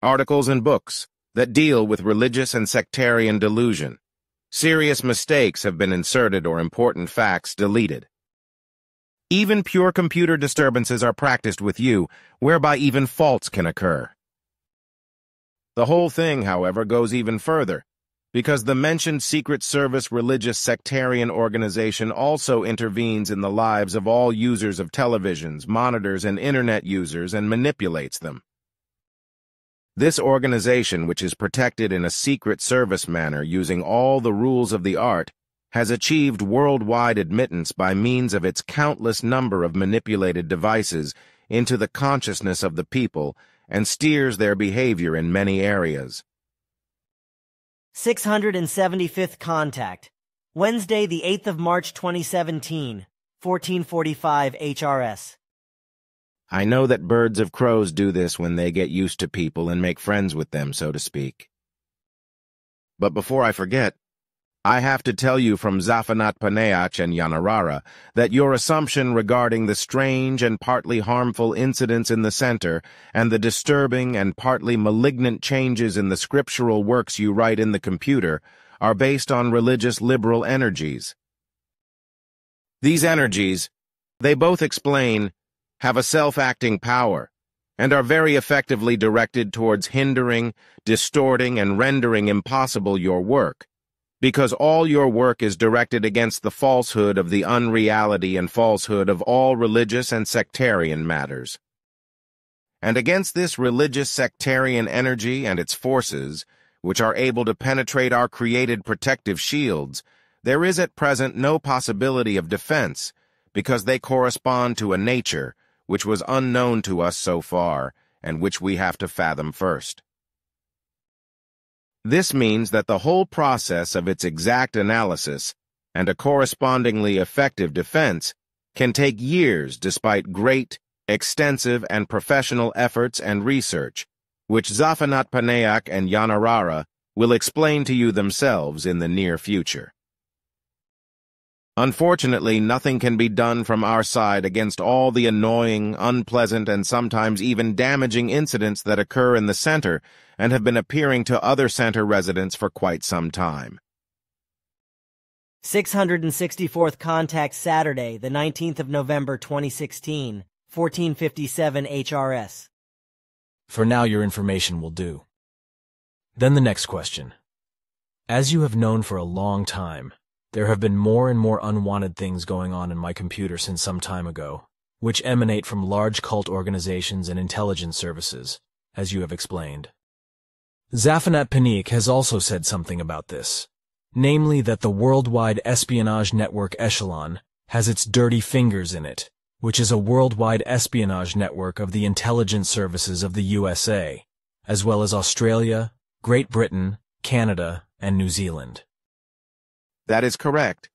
articles and books, that deal with religious and sectarian delusion, serious mistakes have been inserted or important facts deleted. Even pure computer disturbances are practiced with you, whereby even faults can occur. The whole thing, however, goes even further, because the mentioned Secret Service religious sectarian organization also intervenes in the lives of all users of televisions, monitors, and internet users and manipulates them. This organization, which is protected in a secret service manner using all the rules of the art, has achieved worldwide admittance by means of its countless number of manipulated devices into the consciousness of the people and steers their behavior in many areas. 675th Contact, Wednesday, the 8th of March 2017, 1445 HRS. I know that birds of crows do this when they get used to people and make friends with them, so to speak. But before I forget, I have to tell you from Ptaah and Yanarara that your assumption regarding the strange and partly harmful incidents in the center and the disturbing and partly malignant changes in the scriptural works you write in the computer are based on religious liberal energies. These energies, they both explain, have a self-acting power, and are very effectively directed towards hindering, distorting, and rendering impossible your work, because all your work is directed against the falsehood of the unreality and falsehood of all religious and sectarian matters. And against this religious sectarian energy and its forces, which are able to penetrate our created protective shields, there is at present no possibility of defense, because they correspond to a nature which was unknown to us so far, and which we have to fathom first. This means that the whole process of its exact analysis and a correspondingly effective defense can take years despite great, extensive, and professional efforts and research, which Ptaah and Yanarara will explain to you themselves in the near future. Unfortunately, nothing can be done from our side against all the annoying, unpleasant, and sometimes even damaging incidents that occur in the center and have been appearing to other center residents for quite some time. 664th Contact Saturday, the 19th of November 2016, 1457 HRS. For now, your information will do. Then the next question. As you have known for a long time, there have been more and more unwanted things going on in my computer since some time ago, which emanate from large cult organizations and intelligence services, as you have explained. Zafanat Panik has also said something about this, namely that the worldwide espionage network Echelon has its dirty fingers in it, which is a worldwide espionage network of the intelligence services of the USA, as well as Australia, Great Britain, Canada, and New Zealand. That is correct.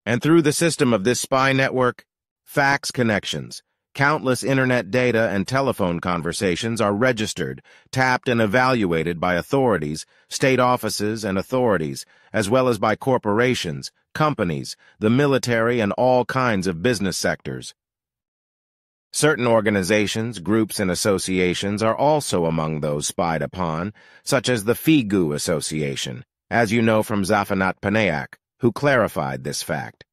And through the system of this spy network, fax connections, countless internet data and telephone conversations are registered, tapped, and evaluated by authorities, state offices and authorities, as well as by corporations, companies, the military, and all kinds of business sectors. Certain organizations, groups, and associations are also among those spied upon, such as the Figu Association, as you know from Zafanat Paneak, who clarified this fact.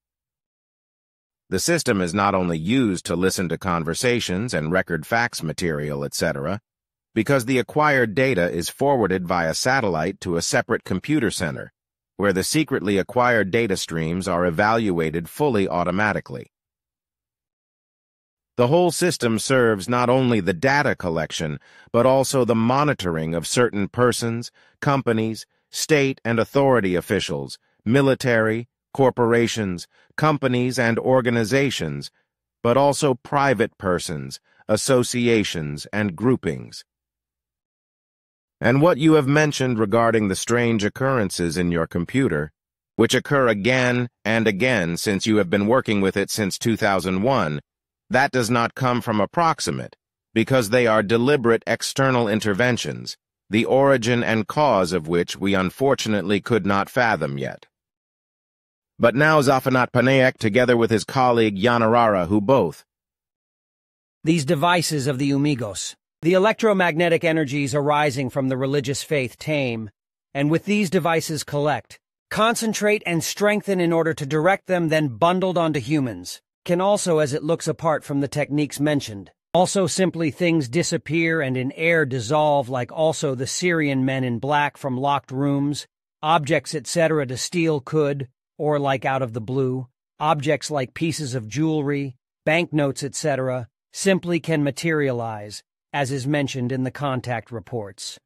The system is not only used to listen to conversations and record fax material, etc., because the acquired data is forwarded via satellite to a separate computer center, where the secretly acquired data streams are evaluated fully automatically. The whole system serves not only the data collection, but also the monitoring of certain persons, companies, state and authority officials, military, corporations, companies, and organizations, but also private persons, associations, and groupings. And what you have mentioned regarding the strange occurrences in your computer, which occur again and again since you have been working with it since 2001, that does not come from approximate, because they are deliberate external interventions, the origin and cause of which we unfortunately could not fathom yet. But now Zafanat Paneak, together with his colleague Yanarara, who both These devices of the Umigos, the electromagnetic energies arising from the religious faith tame, and with these devices collect, concentrate and strengthen in order to direct them then bundled onto humans, can also, as it looks apart from the techniques mentioned, also simply things disappear and in air dissolve, like also the Syrian men in black from locked rooms, objects etc. to steal could, or like out of the blue, objects like pieces of jewelry, banknotes etc., simply can materialize, as is mentioned in the contact reports.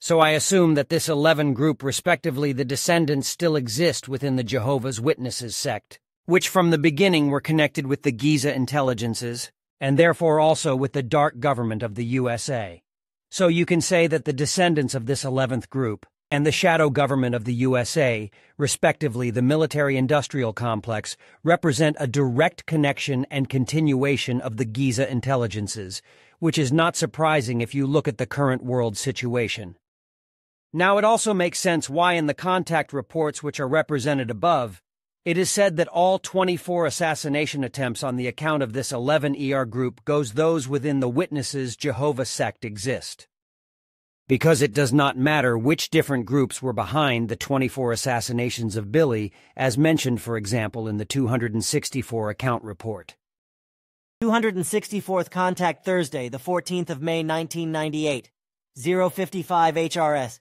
So I assume that this 11 group, respectively the descendants, still exist within the Jehovah's Witnesses sect, which from the beginning were connected with the Gizeh intelligences, and therefore also with the dark government of the USA. So you can say that the descendants of this 11th group, and the shadow government of the USA, respectively the military-industrial complex, represent a direct connection and continuation of the Gizeh intelligences, which is not surprising if you look at the current world situation. Now it also makes sense why in the contact reports which are represented above, it is said that all 24 assassination attempts on the account of this 11 ER group goes those within the Witnesses Jehovah sect exist. Because it does not matter which different groups were behind the 24 assassinations of Billy, as mentioned, for example, in the 264 account report. 264th Contact Thursday, the 14th of May, 1998. 055 HRS.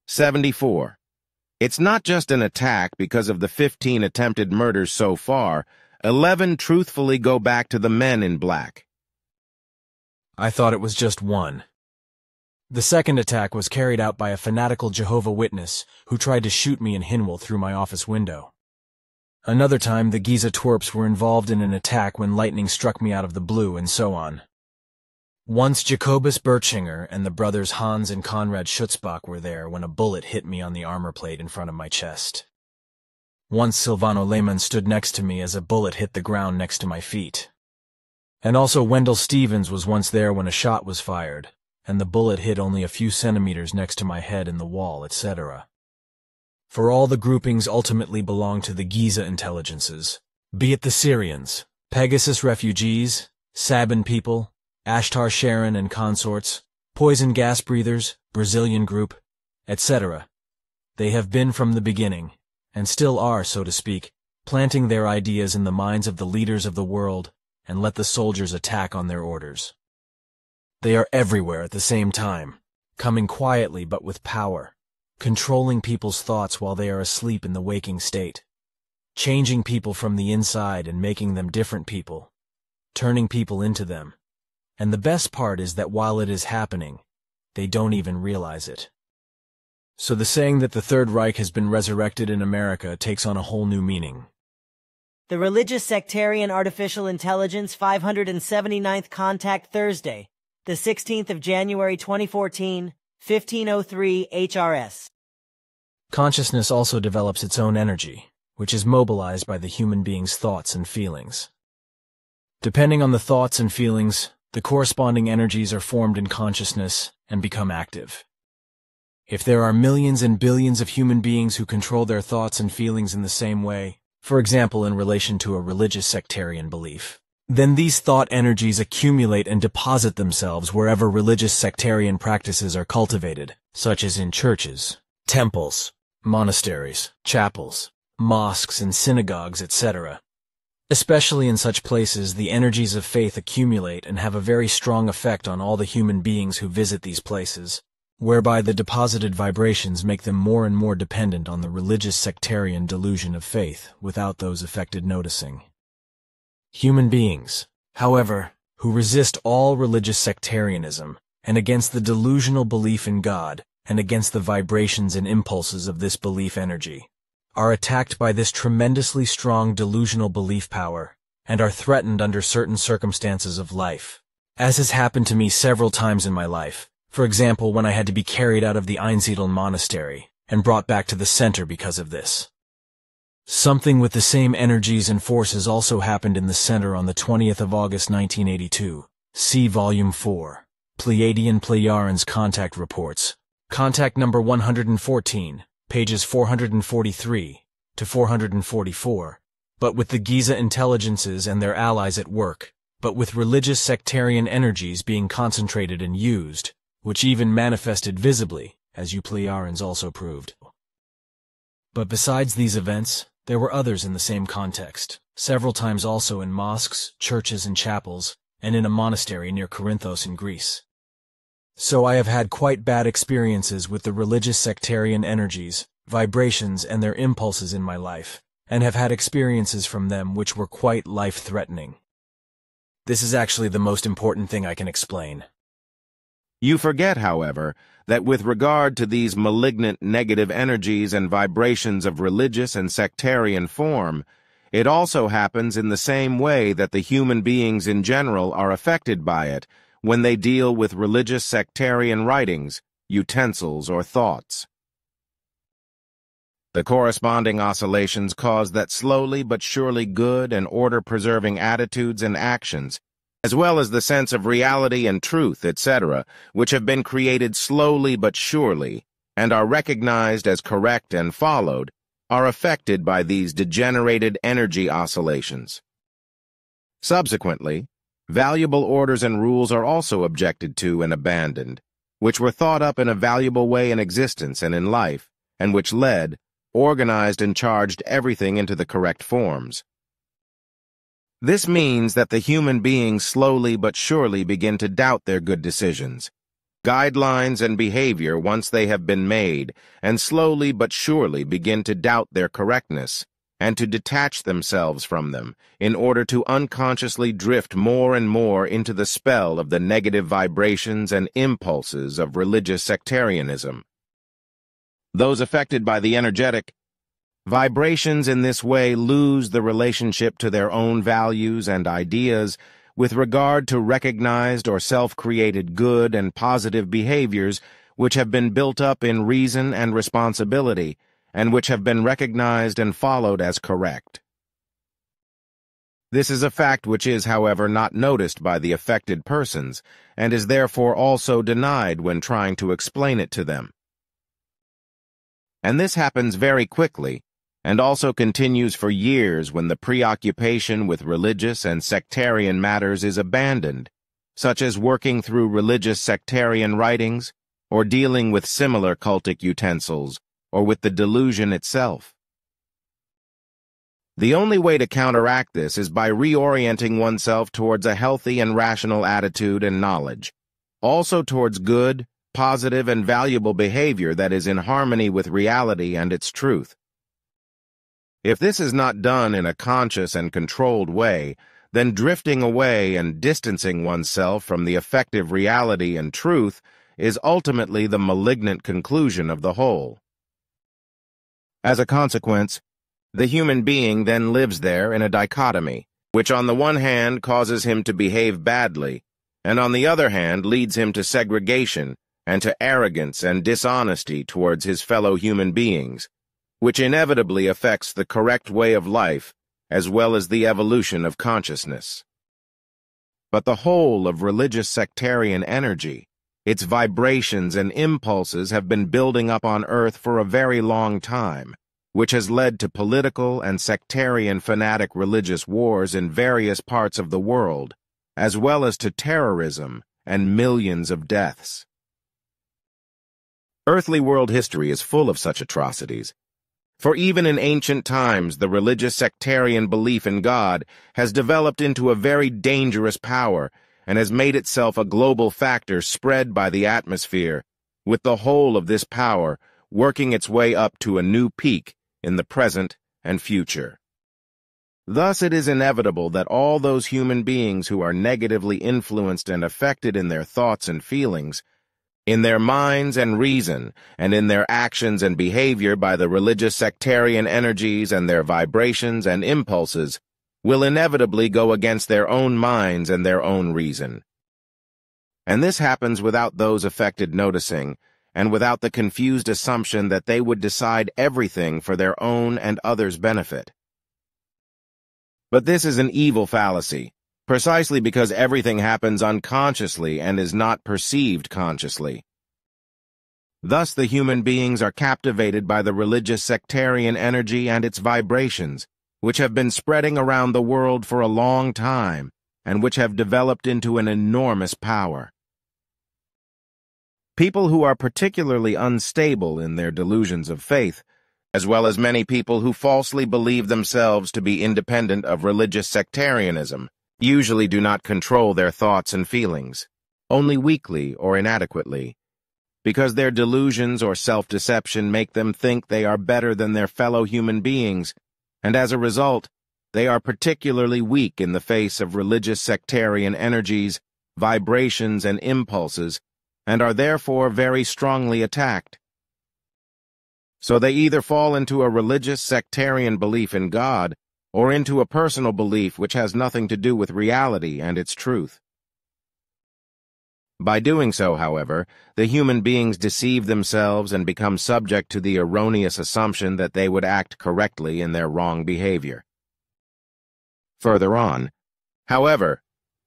74. It's not just an attack because of the 15 attempted murders so far. 11 truthfully go back to the men in black. I thought it was just one. The second attack was carried out by a fanatical Jehovah Witness who tried to shoot me in Hinwil through my office window. Another time, the Gizeh twerps were involved in an attack when lightning struck me out of the blue, and so on. Once Jacobus Bertschinger and the brothers Hans and Konrad Schutzbach were there when a bullet hit me on the armor plate in front of my chest. Once Silvano Lehmann stood next to me as a bullet hit the ground next to my feet. And also Wendell Stevens was once there when a shot was fired, and the bullet hit only a few centimeters next to my head in the wall, etc. For all the groupings ultimately belong to the Gizeh intelligences, be it the Syrians, Pegasus refugees, Sabin people, Ashtar Sharon and consorts, poison gas breathers, Brazilian group, etc. They have been from the beginning, and still are, so to speak, planting their ideas in the minds of the leaders of the world and let the soldiers attack on their orders. They are everywhere at the same time, coming quietly but with power, controlling people's thoughts while they are asleep in the waking state, changing people from the inside and making them different people, turning people into them. And the best part is that while it is happening, they don't even realize it. So the saying that the Third Reich has been resurrected in America takes on a whole new meaning. The Religious Sectarian Artificial Intelligence 579th Contact Thursday, the 16th of January 2014, 1503 HRS. Consciousness also develops its own energy, which is mobilized by the human being's thoughts and feelings. Depending on the thoughts and feelings, the corresponding energies are formed in consciousness and become active. If there are millions and billions of human beings who control their thoughts and feelings in the same way, for example in relation to a religious sectarian belief, then these thought energies accumulate and deposit themselves wherever religious sectarian practices are cultivated, such as in churches, temples, monasteries, chapels, mosques and synagogues, etc. Especially in such places, the energies of faith accumulate and have a very strong effect on all the human beings who visit these places, whereby the deposited vibrations make them more and more dependent on the religious sectarian delusion of faith without those affected noticing. Human beings, however, who resist all religious sectarianism and against the delusional belief in God and against the vibrations and impulses of this belief energy, are attacked by this tremendously strong delusional belief power and are threatened under certain circumstances of life, as has happened to me several times in my life. For example, when I had to be carried out of the Einsiedeln monastery and brought back to the center because of this. Something with the same energies and forces also happened in the center on the 20th of August 1982. See Volume 4, Pleiadian Plejarians Contact Reports. Contact number 114, pages 443 to 444, but with the Gizeh intelligences and their allies at work, but with religious sectarian energies being concentrated and used, which even manifested visibly, as you Plejarians also proved. But besides these events, there were others in the same context, several times also in mosques, churches and chapels, and in a monastery near Corinthos in Greece. So I have had quite bad experiences with the religious sectarian energies, vibrations and their impulses in my life, and have had experiences from them which were quite life-threatening. This is actually the most important thing I can explain. You forget, however, that with regard to these malignant negative energies and vibrations of religious and sectarian form, it also happens in the same way that the human beings in general are affected by it when they deal with religious sectarian writings, utensils, or thoughts. The corresponding oscillations cause that slowly but surely good and order-preserving attitudes and actions, as well as the sense of reality and truth, etc., which have been created slowly but surely, and are recognized as correct and followed, are affected by these degenerated energy oscillations. Subsequently, valuable orders and rules are also objected to and abandoned, which were thought up in a valuable way in existence and in life, and which led, organized and charged everything into the correct forms. This means that the human beings slowly but surely begin to doubt their good decisions, guidelines and behavior once they have been made, and slowly but surely begin to doubt their correctness, and to detach themselves from them in order to unconsciously drift more and more into the spell of the negative vibrations and impulses of religious sectarianism. Those affected by the energetic vibrations in this way lose the relationship to their own values and ideas with regard to recognized or self-created good and positive behaviors which have been built up in reason and responsibility, and which have been recognized and followed as correct. This is a fact which is, however, not noticed by the affected persons, and is therefore also denied when trying to explain it to them. And this happens very quickly, and also continues for years when the preoccupation with religious and sectarian matters is abandoned, such as working through religious sectarian writings, or dealing with similar cultic utensils, or with the delusion itself. The only way to counteract this is by reorienting oneself towards a healthy and rational attitude and knowledge, also towards good, positive and valuable behavior that is in harmony with reality and its truth. If this is not done in a conscious and controlled way, then drifting away and distancing oneself from the effective reality and truth is ultimately the malignant conclusion of the whole. As a consequence, the human being then lives there in a dichotomy, which on the one hand causes him to behave badly, and on the other hand leads him to segregation and to arrogance and dishonesty towards his fellow human beings, which inevitably affects the correct way of life as well as the evolution of consciousness. But the whole of religious sectarian energy, its vibrations and impulses have been building up on Earth for a very long time, which has led to political and sectarian fanatic religious wars in various parts of the world, as well as to terrorism and millions of deaths. Earthly world history is full of such atrocities, for even in ancient times the religious sectarian belief in God has developed into a very dangerous power and has made itself a global factor spread by the atmosphere, with the whole of this power working its way up to a new peak in the present and future. Thus it is inevitable that all those human beings who are negatively influenced and affected in their thoughts and feelings, in their minds and reason, and in their actions and behavior by the religious sectarian energies and their vibrations and impulses, will inevitably go against their own minds and their own reason. And this happens without those affected noticing, and without the confused assumption that they would decide everything for their own and others' benefit. But this is an evil fallacy, precisely because everything happens unconsciously and is not perceived consciously. Thus the human beings are captivated by the religious sectarian energy and its vibrations, which have been spreading around the world for a long time, and which have developed into an enormous power. People who are particularly unstable in their delusions of faith, as well as many people who falsely believe themselves to be independent of religious sectarianism, usually do not control their thoughts and feelings, only weakly or inadequately, because their delusions or self-deception make them think they are better than their fellow human beings, and as a result, they are particularly weak in the face of religious sectarian energies, vibrations, and impulses, and are therefore very strongly attacked. So they either fall into a religious sectarian belief in God, or into a personal belief which has nothing to do with reality and its truth. By doing so, however, the human beings deceive themselves and become subject to the erroneous assumption that they would act correctly in their wrong behavior. Further on, however,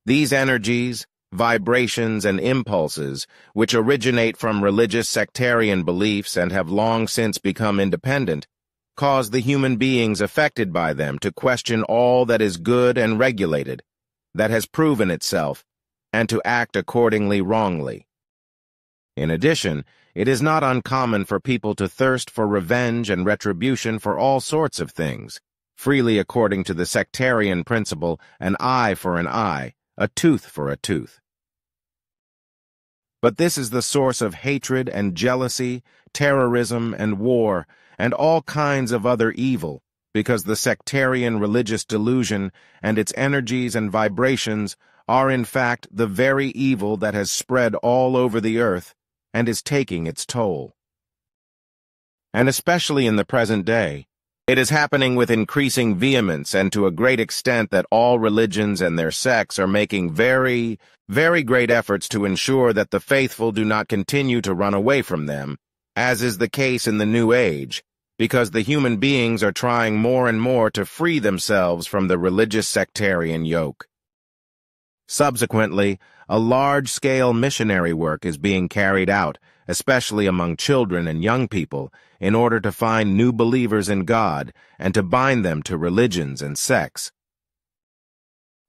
these energies, vibrations, and impulses, which originate from religious sectarian beliefs and have long since become independent, cause the human beings affected by them to question all that is good and regulated, that has proven itself, and to act accordingly wrongly. In addition, it is not uncommon for people to thirst for revenge and retribution for all sorts of things, freely according to the sectarian principle, an eye for an eye, a tooth for a tooth. But this is the source of hatred and jealousy, terrorism and war, and all kinds of other evil, because the sectarian religious delusion and its energies and vibrations are in fact the very evil that has spread all over the earth and is taking its toll. And especially in the present day, it is happening with increasing vehemence and to a great extent that all religions and their sects are making very, very great efforts to ensure that the faithful do not continue to run away from them, as is the case in the New Age, because the human beings are trying more and more to free themselves from the religious sectarian yoke. Subsequently, a large-scale missionary work is being carried out, especially among children and young people, in order to find new believers in God and to bind them to religions and sects.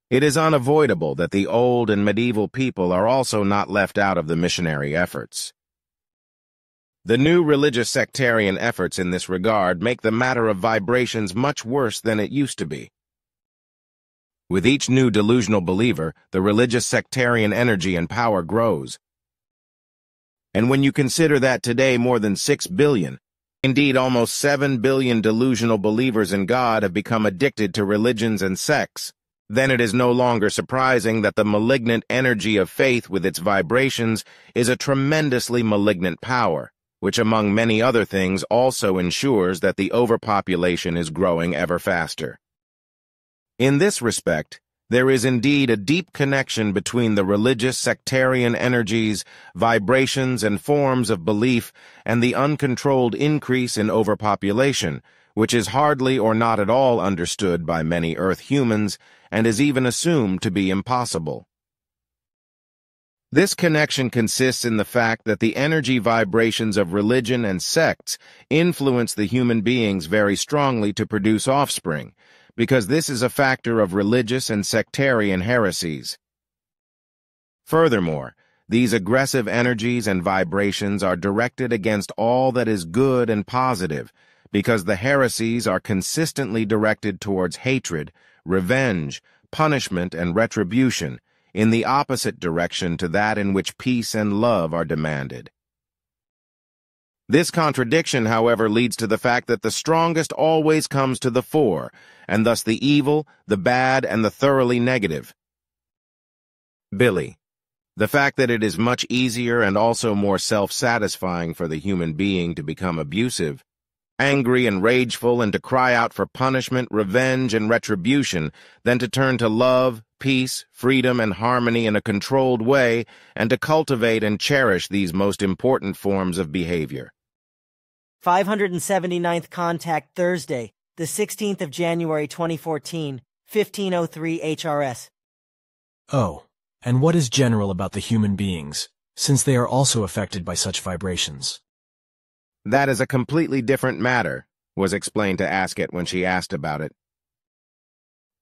It is unavoidable that the old and medieval people are also not left out of the missionary efforts. The new religious sectarian efforts in this regard make the matter of vibrations much worse than it used to be. With each new delusional believer, the religious sectarian energy and power grows. And when you consider that today more than 6 billion, indeed almost 7 billion delusional believers in God have become addicted to religions and sects, then it is no longer surprising that the malignant energy of faith with its vibrations is a tremendously malignant power, which among many other things also ensures that the overpopulation is growing ever faster. In this respect, there is indeed a deep connection between the religious sectarian energies, vibrations, and forms of belief and the uncontrolled increase in overpopulation, which is hardly or not at all understood by many Earth humans and is even assumed to be impossible. This connection consists in the fact that the energy vibrations of religion and sects influence the human beings very strongly to produce offspring, because this is a factor of religious and sectarian heresies. Furthermore, these aggressive energies and vibrations are directed against all that is good and positive, because the heresies are consistently directed towards hatred, revenge, punishment, and retribution, in the opposite direction to that in which peace and love are demanded. This contradiction, however, leads to the fact that the strongest always comes to the fore, and thus the evil, the bad, and the thoroughly negative. Billy, the fact that it is much easier and also more self-satisfying for the human being to become abusive, angry and rageful, and to cry out for punishment, revenge, and retribution than to turn to love, peace, freedom, and harmony in a controlled way, and to cultivate and cherish these most important forms of behavior. 579th Contact Thursday, the 16th of January 2014, 1503 HRS. Oh, and what is general about the human beings, since they are also affected by such vibrations? That is a completely different matter, was explained to Asket when she asked about it.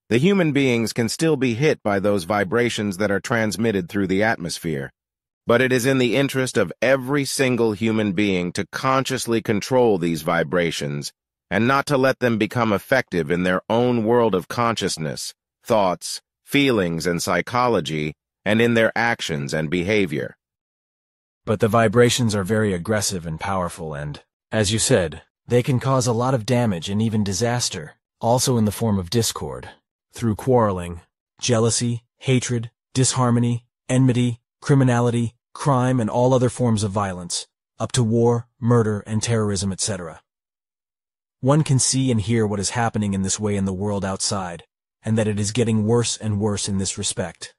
The human beings can still be hit by those vibrations that are transmitted through the atmosphere, but it is in the interest of every single human being to consciously control these vibrations and not to let them become effective in their own world of consciousness, thoughts, feelings, and psychology, and in their actions and behavior. But the vibrations are very aggressive and powerful and, as you said, they can cause a lot of damage and even disaster, also in the form of discord, through quarreling, jealousy, hatred, disharmony, enmity, criminality, crime, and all other forms of violence, up to war, murder, and terrorism, etc. One can see and hear what is happening in this way in the world outside, and that it is getting worse and worse in this respect.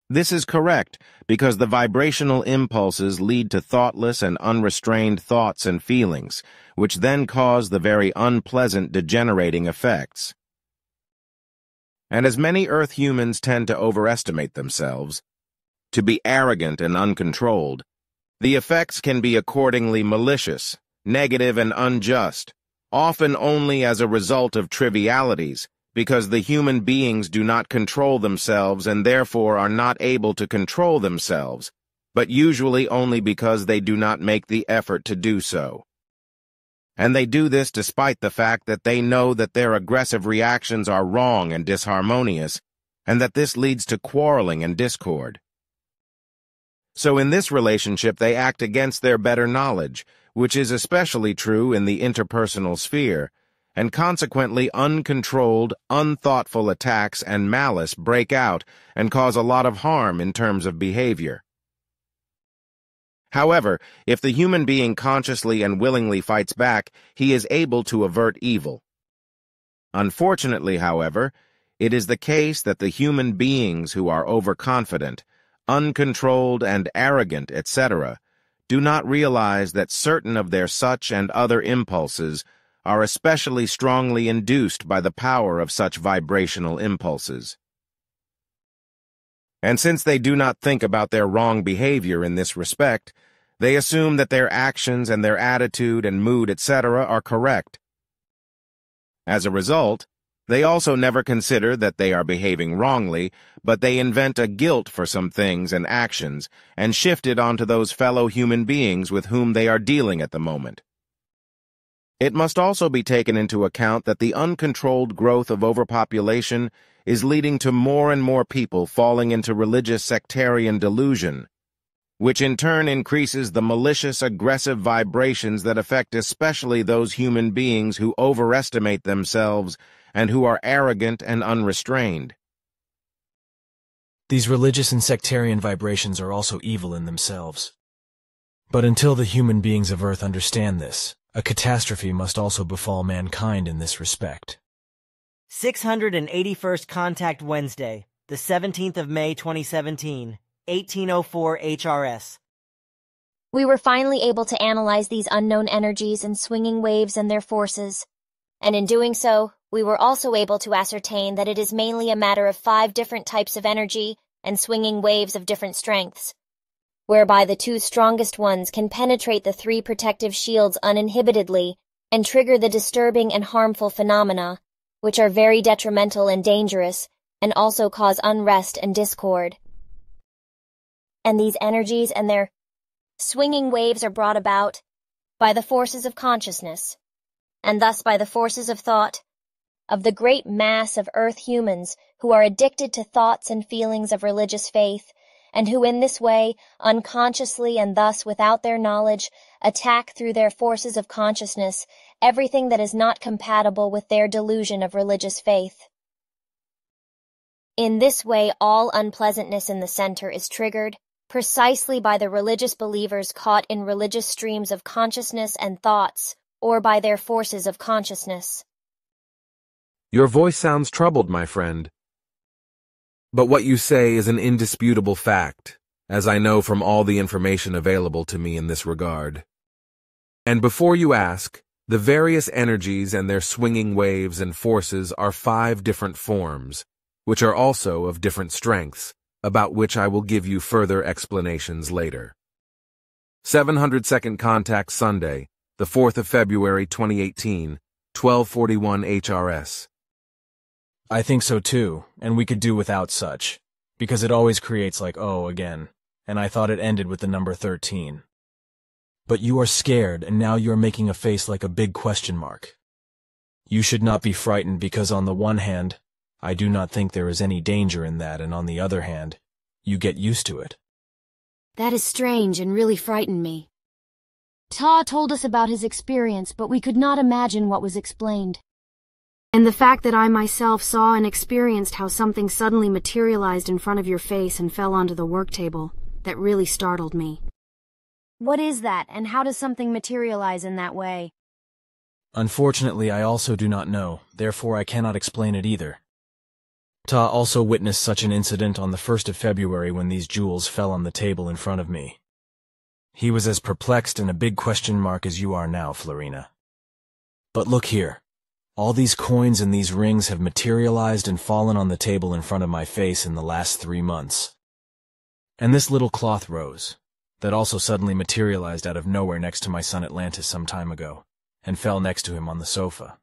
This is correct, because the vibrational impulses lead to thoughtless and unrestrained thoughts and feelings, which then cause the very unpleasant degenerating effects. And as many Earth humans tend to overestimate themselves, to be arrogant and uncontrolled, the effects can be accordingly malicious, negative, and unjust, often only as a result of trivialities, because the human beings do not control themselves and therefore are not able to control themselves, but usually only because they do not make the effort to do so. And they do this despite the fact that they know that their aggressive reactions are wrong and disharmonious, and that this leads to quarreling and discord. So in this relationship they act against their better knowledge, which is especially true in the interpersonal sphere, and consequently uncontrolled, unthoughtful attacks and malice break out and cause a lot of harm in terms of behavior. However, if the human being consciously and willingly fights back, he is able to avert evil. Unfortunately, however, it is the case that the human beings who are overconfident, uncontrolled and arrogant, etc., do not realize that certain of their such and other impulses are especially strongly induced by the power of such vibrational impulses. And since they do not think about their wrong behavior in this respect, they assume that their actions and their attitude and mood, etc., are correct. As a result, they also never consider that they are behaving wrongly, but they invent a guilt for some things and actions and shift it onto those fellow human beings with whom they are dealing at the moment. It must also be taken into account that the uncontrolled growth of overpopulation is leading to more and more people falling into religious sectarian delusion, which in turn increases the malicious, aggressive vibrations that affect especially those human beings who overestimate themselves and who are arrogant and unrestrained. These religious and sectarian vibrations are also evil in themselves. But until the human beings of Earth understand this, a catastrophe must also befall mankind in this respect. 681st Contact Wednesday, the 17th of May 2017, 1804 HRS. We were finally able to analyze these unknown energies and swinging waves and their forces. And in doing so, we were also able to ascertain that it is mainly a matter of 5 different types of energy and swinging waves of different strengths, whereby the 2 strongest ones can penetrate the 3 protective shields uninhibitedly and trigger the disturbing and harmful phenomena, which are very detrimental and dangerous, and also cause unrest and discord. And these energies and their swinging waves are brought about by the forces of consciousness, and thus by the forces of thought, of the great mass of Earth humans who are addicted to thoughts and feelings of religious faith, and who in this way, unconsciously and thus without their knowledge, attack through their forces of consciousness everything that is not compatible with their delusion of religious faith. In this way, all unpleasantness in the center is triggered, precisely by the religious believers caught in religious streams of consciousness and thoughts, or by their forces of consciousness. Your voice sounds troubled, my friend. But what you say is an indisputable fact, as I know from all the information available to me in this regard. And before you ask, the various energies and their swinging waves and forces are 5 different forms, which are also of different strengths, about which I will give you further explanations later. 702nd Contact Sunday, the 4th of February 2018, 1241 HRS. I think so too, and we could do without such, because it always creates like oh again, and I thought it ended with the number 13. But you are scared, and now you are making a face like a big question mark. You should not be frightened because on the one hand, I do not think there is any danger in that, and on the other hand, you get used to it. That is strange and really frightened me. Ptaah told us about his experience, but we could not imagine what was explained. And the fact that I myself saw and experienced how something suddenly materialized in front of your face and fell onto the work table, that really startled me. What is that, and how does something materialize in that way? Unfortunately, I also do not know, therefore I cannot explain it either. Ptaah also witnessed such an incident on the 1st of February when these jewels fell on the table in front of me. He was as perplexed and a big question mark as you are now, Florina. But look here. All these coins and these rings have materialized and fallen on the table in front of my face in the last 3 months. And this little cloth rose, that also suddenly materialized out of nowhere next to my son Atlantis some time ago, and fell next to him on the sofa.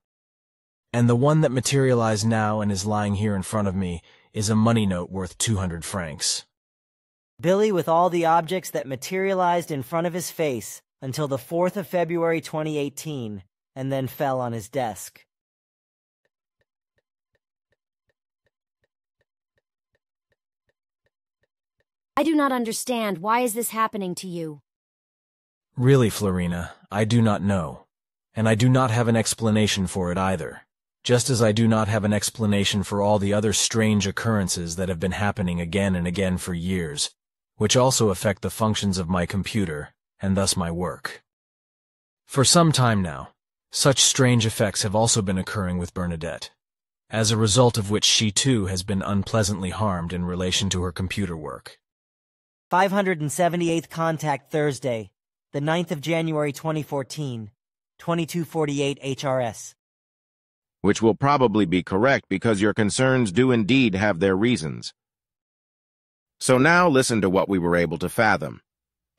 And the one that materialized now and is lying here in front of me is a money note worth 200 francs. Billy with all the objects that materialized in front of his face until the 4th of February 2018, and then fell on his desk. I do not understand. Why is this happening to you? Really, Florina, I do not know. And I do not have an explanation for it either. Just as I do not have an explanation for all the other strange occurrences that have been happening again and again for years, which also affect the functions of my computer, and thus my work. For some time now, such strange effects have also been occurring with Bernadette, as a result of which she too has been unpleasantly harmed in relation to her computer work. 578th Contact Thursday, the 9th of January 2014, 2248 HRS. Which will probably be correct because your concerns do indeed have their reasons. So now listen to what we were able to fathom.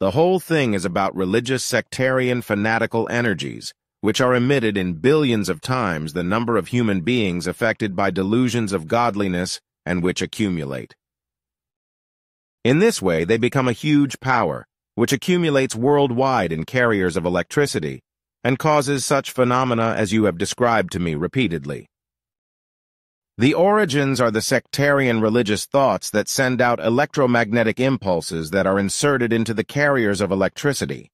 The whole thing is about religious sectarian fanatical energies, which are emitted in billions of times the number of human beings affected by delusions of godliness and which accumulate. In this way, they become a huge power, which accumulates worldwide in carriers of electricity, and causes such phenomena as you have described to me repeatedly. The origins are the sectarian religious thoughts that send out electromagnetic impulses that are inserted into the carriers of electricity,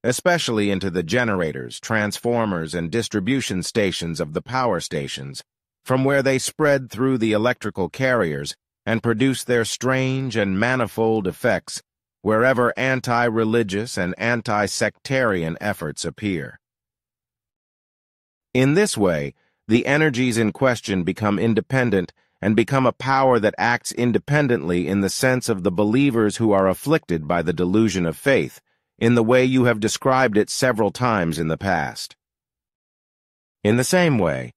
especially into the generators, transformers, and distribution stations of the power stations, from where they spread through the electrical carriers and produce their strange and manifold effects wherever anti-religious and anti-sectarian efforts appear. In this way, the energies in question become independent and become a power that acts independently in the sense of the believers who are afflicted by the delusion of faith, in the way you have described it several times in the past. In the same way,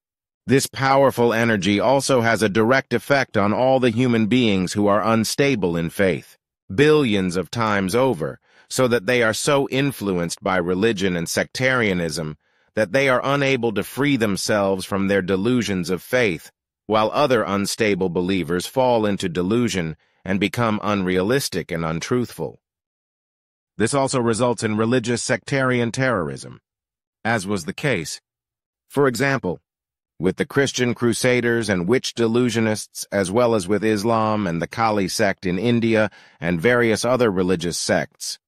this powerful energy also has a direct effect on all the human beings who are unstable in faith, billions of times over, so that they are so influenced by religion and sectarianism that they are unable to free themselves from their delusions of faith, while other unstable believers fall into delusion and become unrealistic and untruthful. This also results in religious sectarian terrorism, as was the case, for example, with the Christian Crusaders and witch delusionists, as well as with Islam and the Kali sect in India and various other religious sects,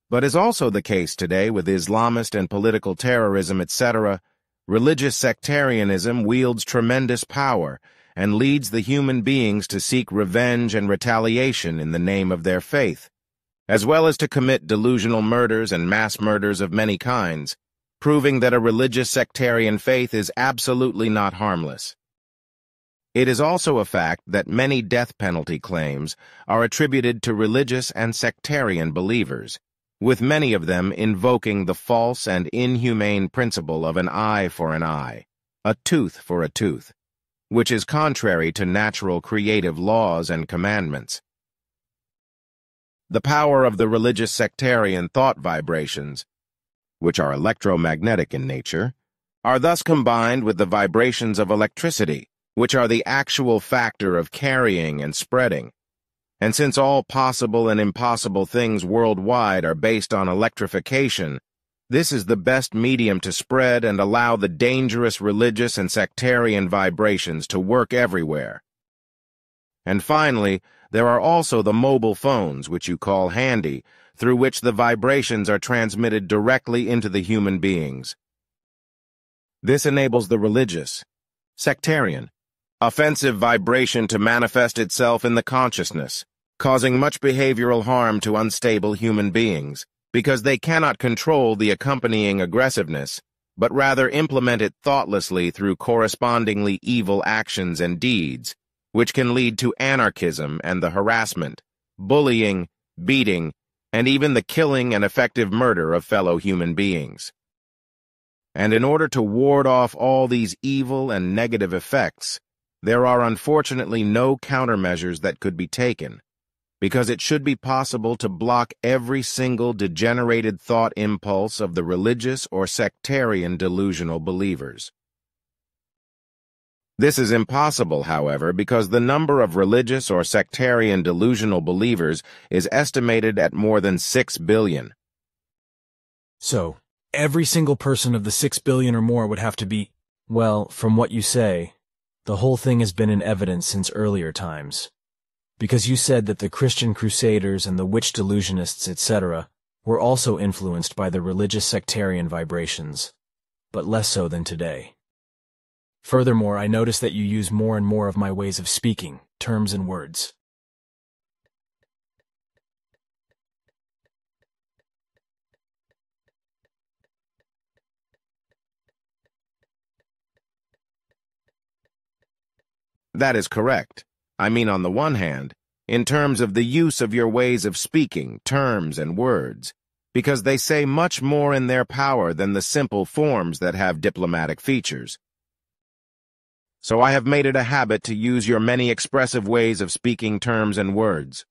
but is also the case today with Islamist and political terrorism, etc. Religious sectarianism wields tremendous power and leads the human beings to seek revenge and retaliation in the name of their faith, as well as to commit delusional murders and mass murders of many kinds, proving that a religious sectarian faith is absolutely not harmless. It is also a fact that many death penalty claims are attributed to religious and sectarian believers, with many of them invoking the false and inhumane principle of an eye for an eye, a tooth for a tooth, which is contrary to natural creative laws and commandments. The power of the religious sectarian thought vibrations, which are electromagnetic in nature, are thus combined with the vibrations of electricity, which are the actual factor of carrying and spreading. And since all possible and impossible things worldwide are based on electrification, this is the best medium to spread and allow the dangerous religious and sectarian vibrations to work everywhere. And finally, there are also the mobile phones, which you call handy, through which the vibrations are transmitted directly into the human beings. This enables the religious, sectarian, offensive vibration to manifest itself in the consciousness, causing much behavioral harm to unstable human beings, because they cannot control the accompanying aggressiveness, but rather implement it thoughtlessly through correspondingly evil actions and deeds, which can lead to anarchism and the harassment, bullying, beating, and even the killing and effective murder of fellow human beings. And in order to ward off all these evil and negative effects, there are unfortunately no countermeasures that could be taken, because it should be possible to block every single degenerated thought impulse of the religious or sectarian delusional believers. This is impossible, however, because the number of religious or sectarian delusional believers is estimated at more than 6 billion. So, every single person of the 6 billion or more would have to be, well, from what you say, the whole thing has been in evidence since earlier times. Because you said that the Christian Crusaders and the witch delusionists, etc., were also influenced by the religious sectarian vibrations, but less so than today. Furthermore, I notice that you use more and more of my ways of speaking, terms and words. That is correct. I mean, on the one hand, in terms of the use of your ways of speaking, terms and words, because they say much more in their power than the simple forms that have diplomatic features. So I have made it a habit to use your many expressive ways of speaking terms and words.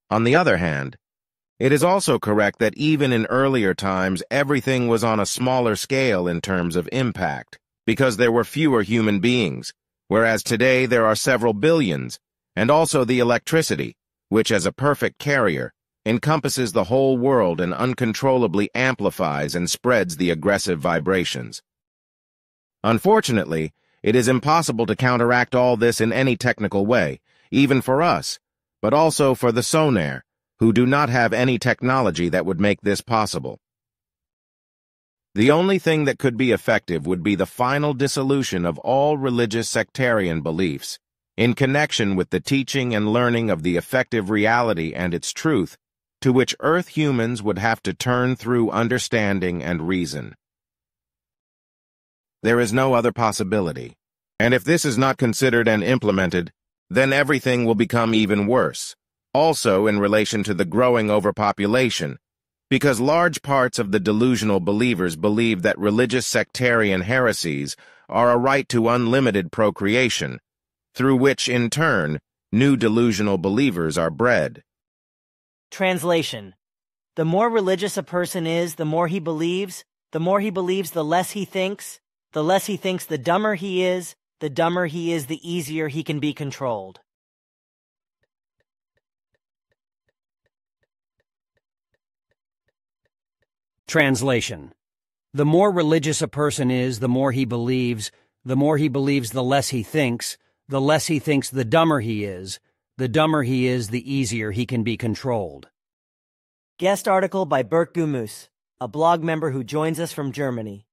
On the other hand, it is also correct that even in earlier times everything was on a smaller scale in terms of impact, because there were fewer human beings, whereas today there are several billions, and also the electricity, which as a perfect carrier, encompasses the whole world and uncontrollably amplifies and spreads the aggressive vibrations. Unfortunately, it is impossible to counteract all this in any technical way, even for us, but also for the Sonair, who do not have any technology that would make this possible. The only thing that could be effective would be the final dissolution of all religious sectarian beliefs, in connection with the teaching and learning of the effective reality and its truth, to which Earth humans would have to turn through understanding and reason. There is no other possibility, and if this is not considered and implemented, then everything will become even worse, also in relation to the growing overpopulation, because large parts of the delusional believers believe that religious sectarian heresies are a right to unlimited procreation, through which, in turn, new delusional believers are bred. Translation: the more religious a person is, the more he believes, the less he thinks, the less he thinks, the dumber he is, the easier he can be controlled. Translation: the more religious a person is, the more he believes, the less he thinks, the dumber he is, the easier he can be controlled. Guest article by Berk Gümüs, a blog member who joins us from Germany.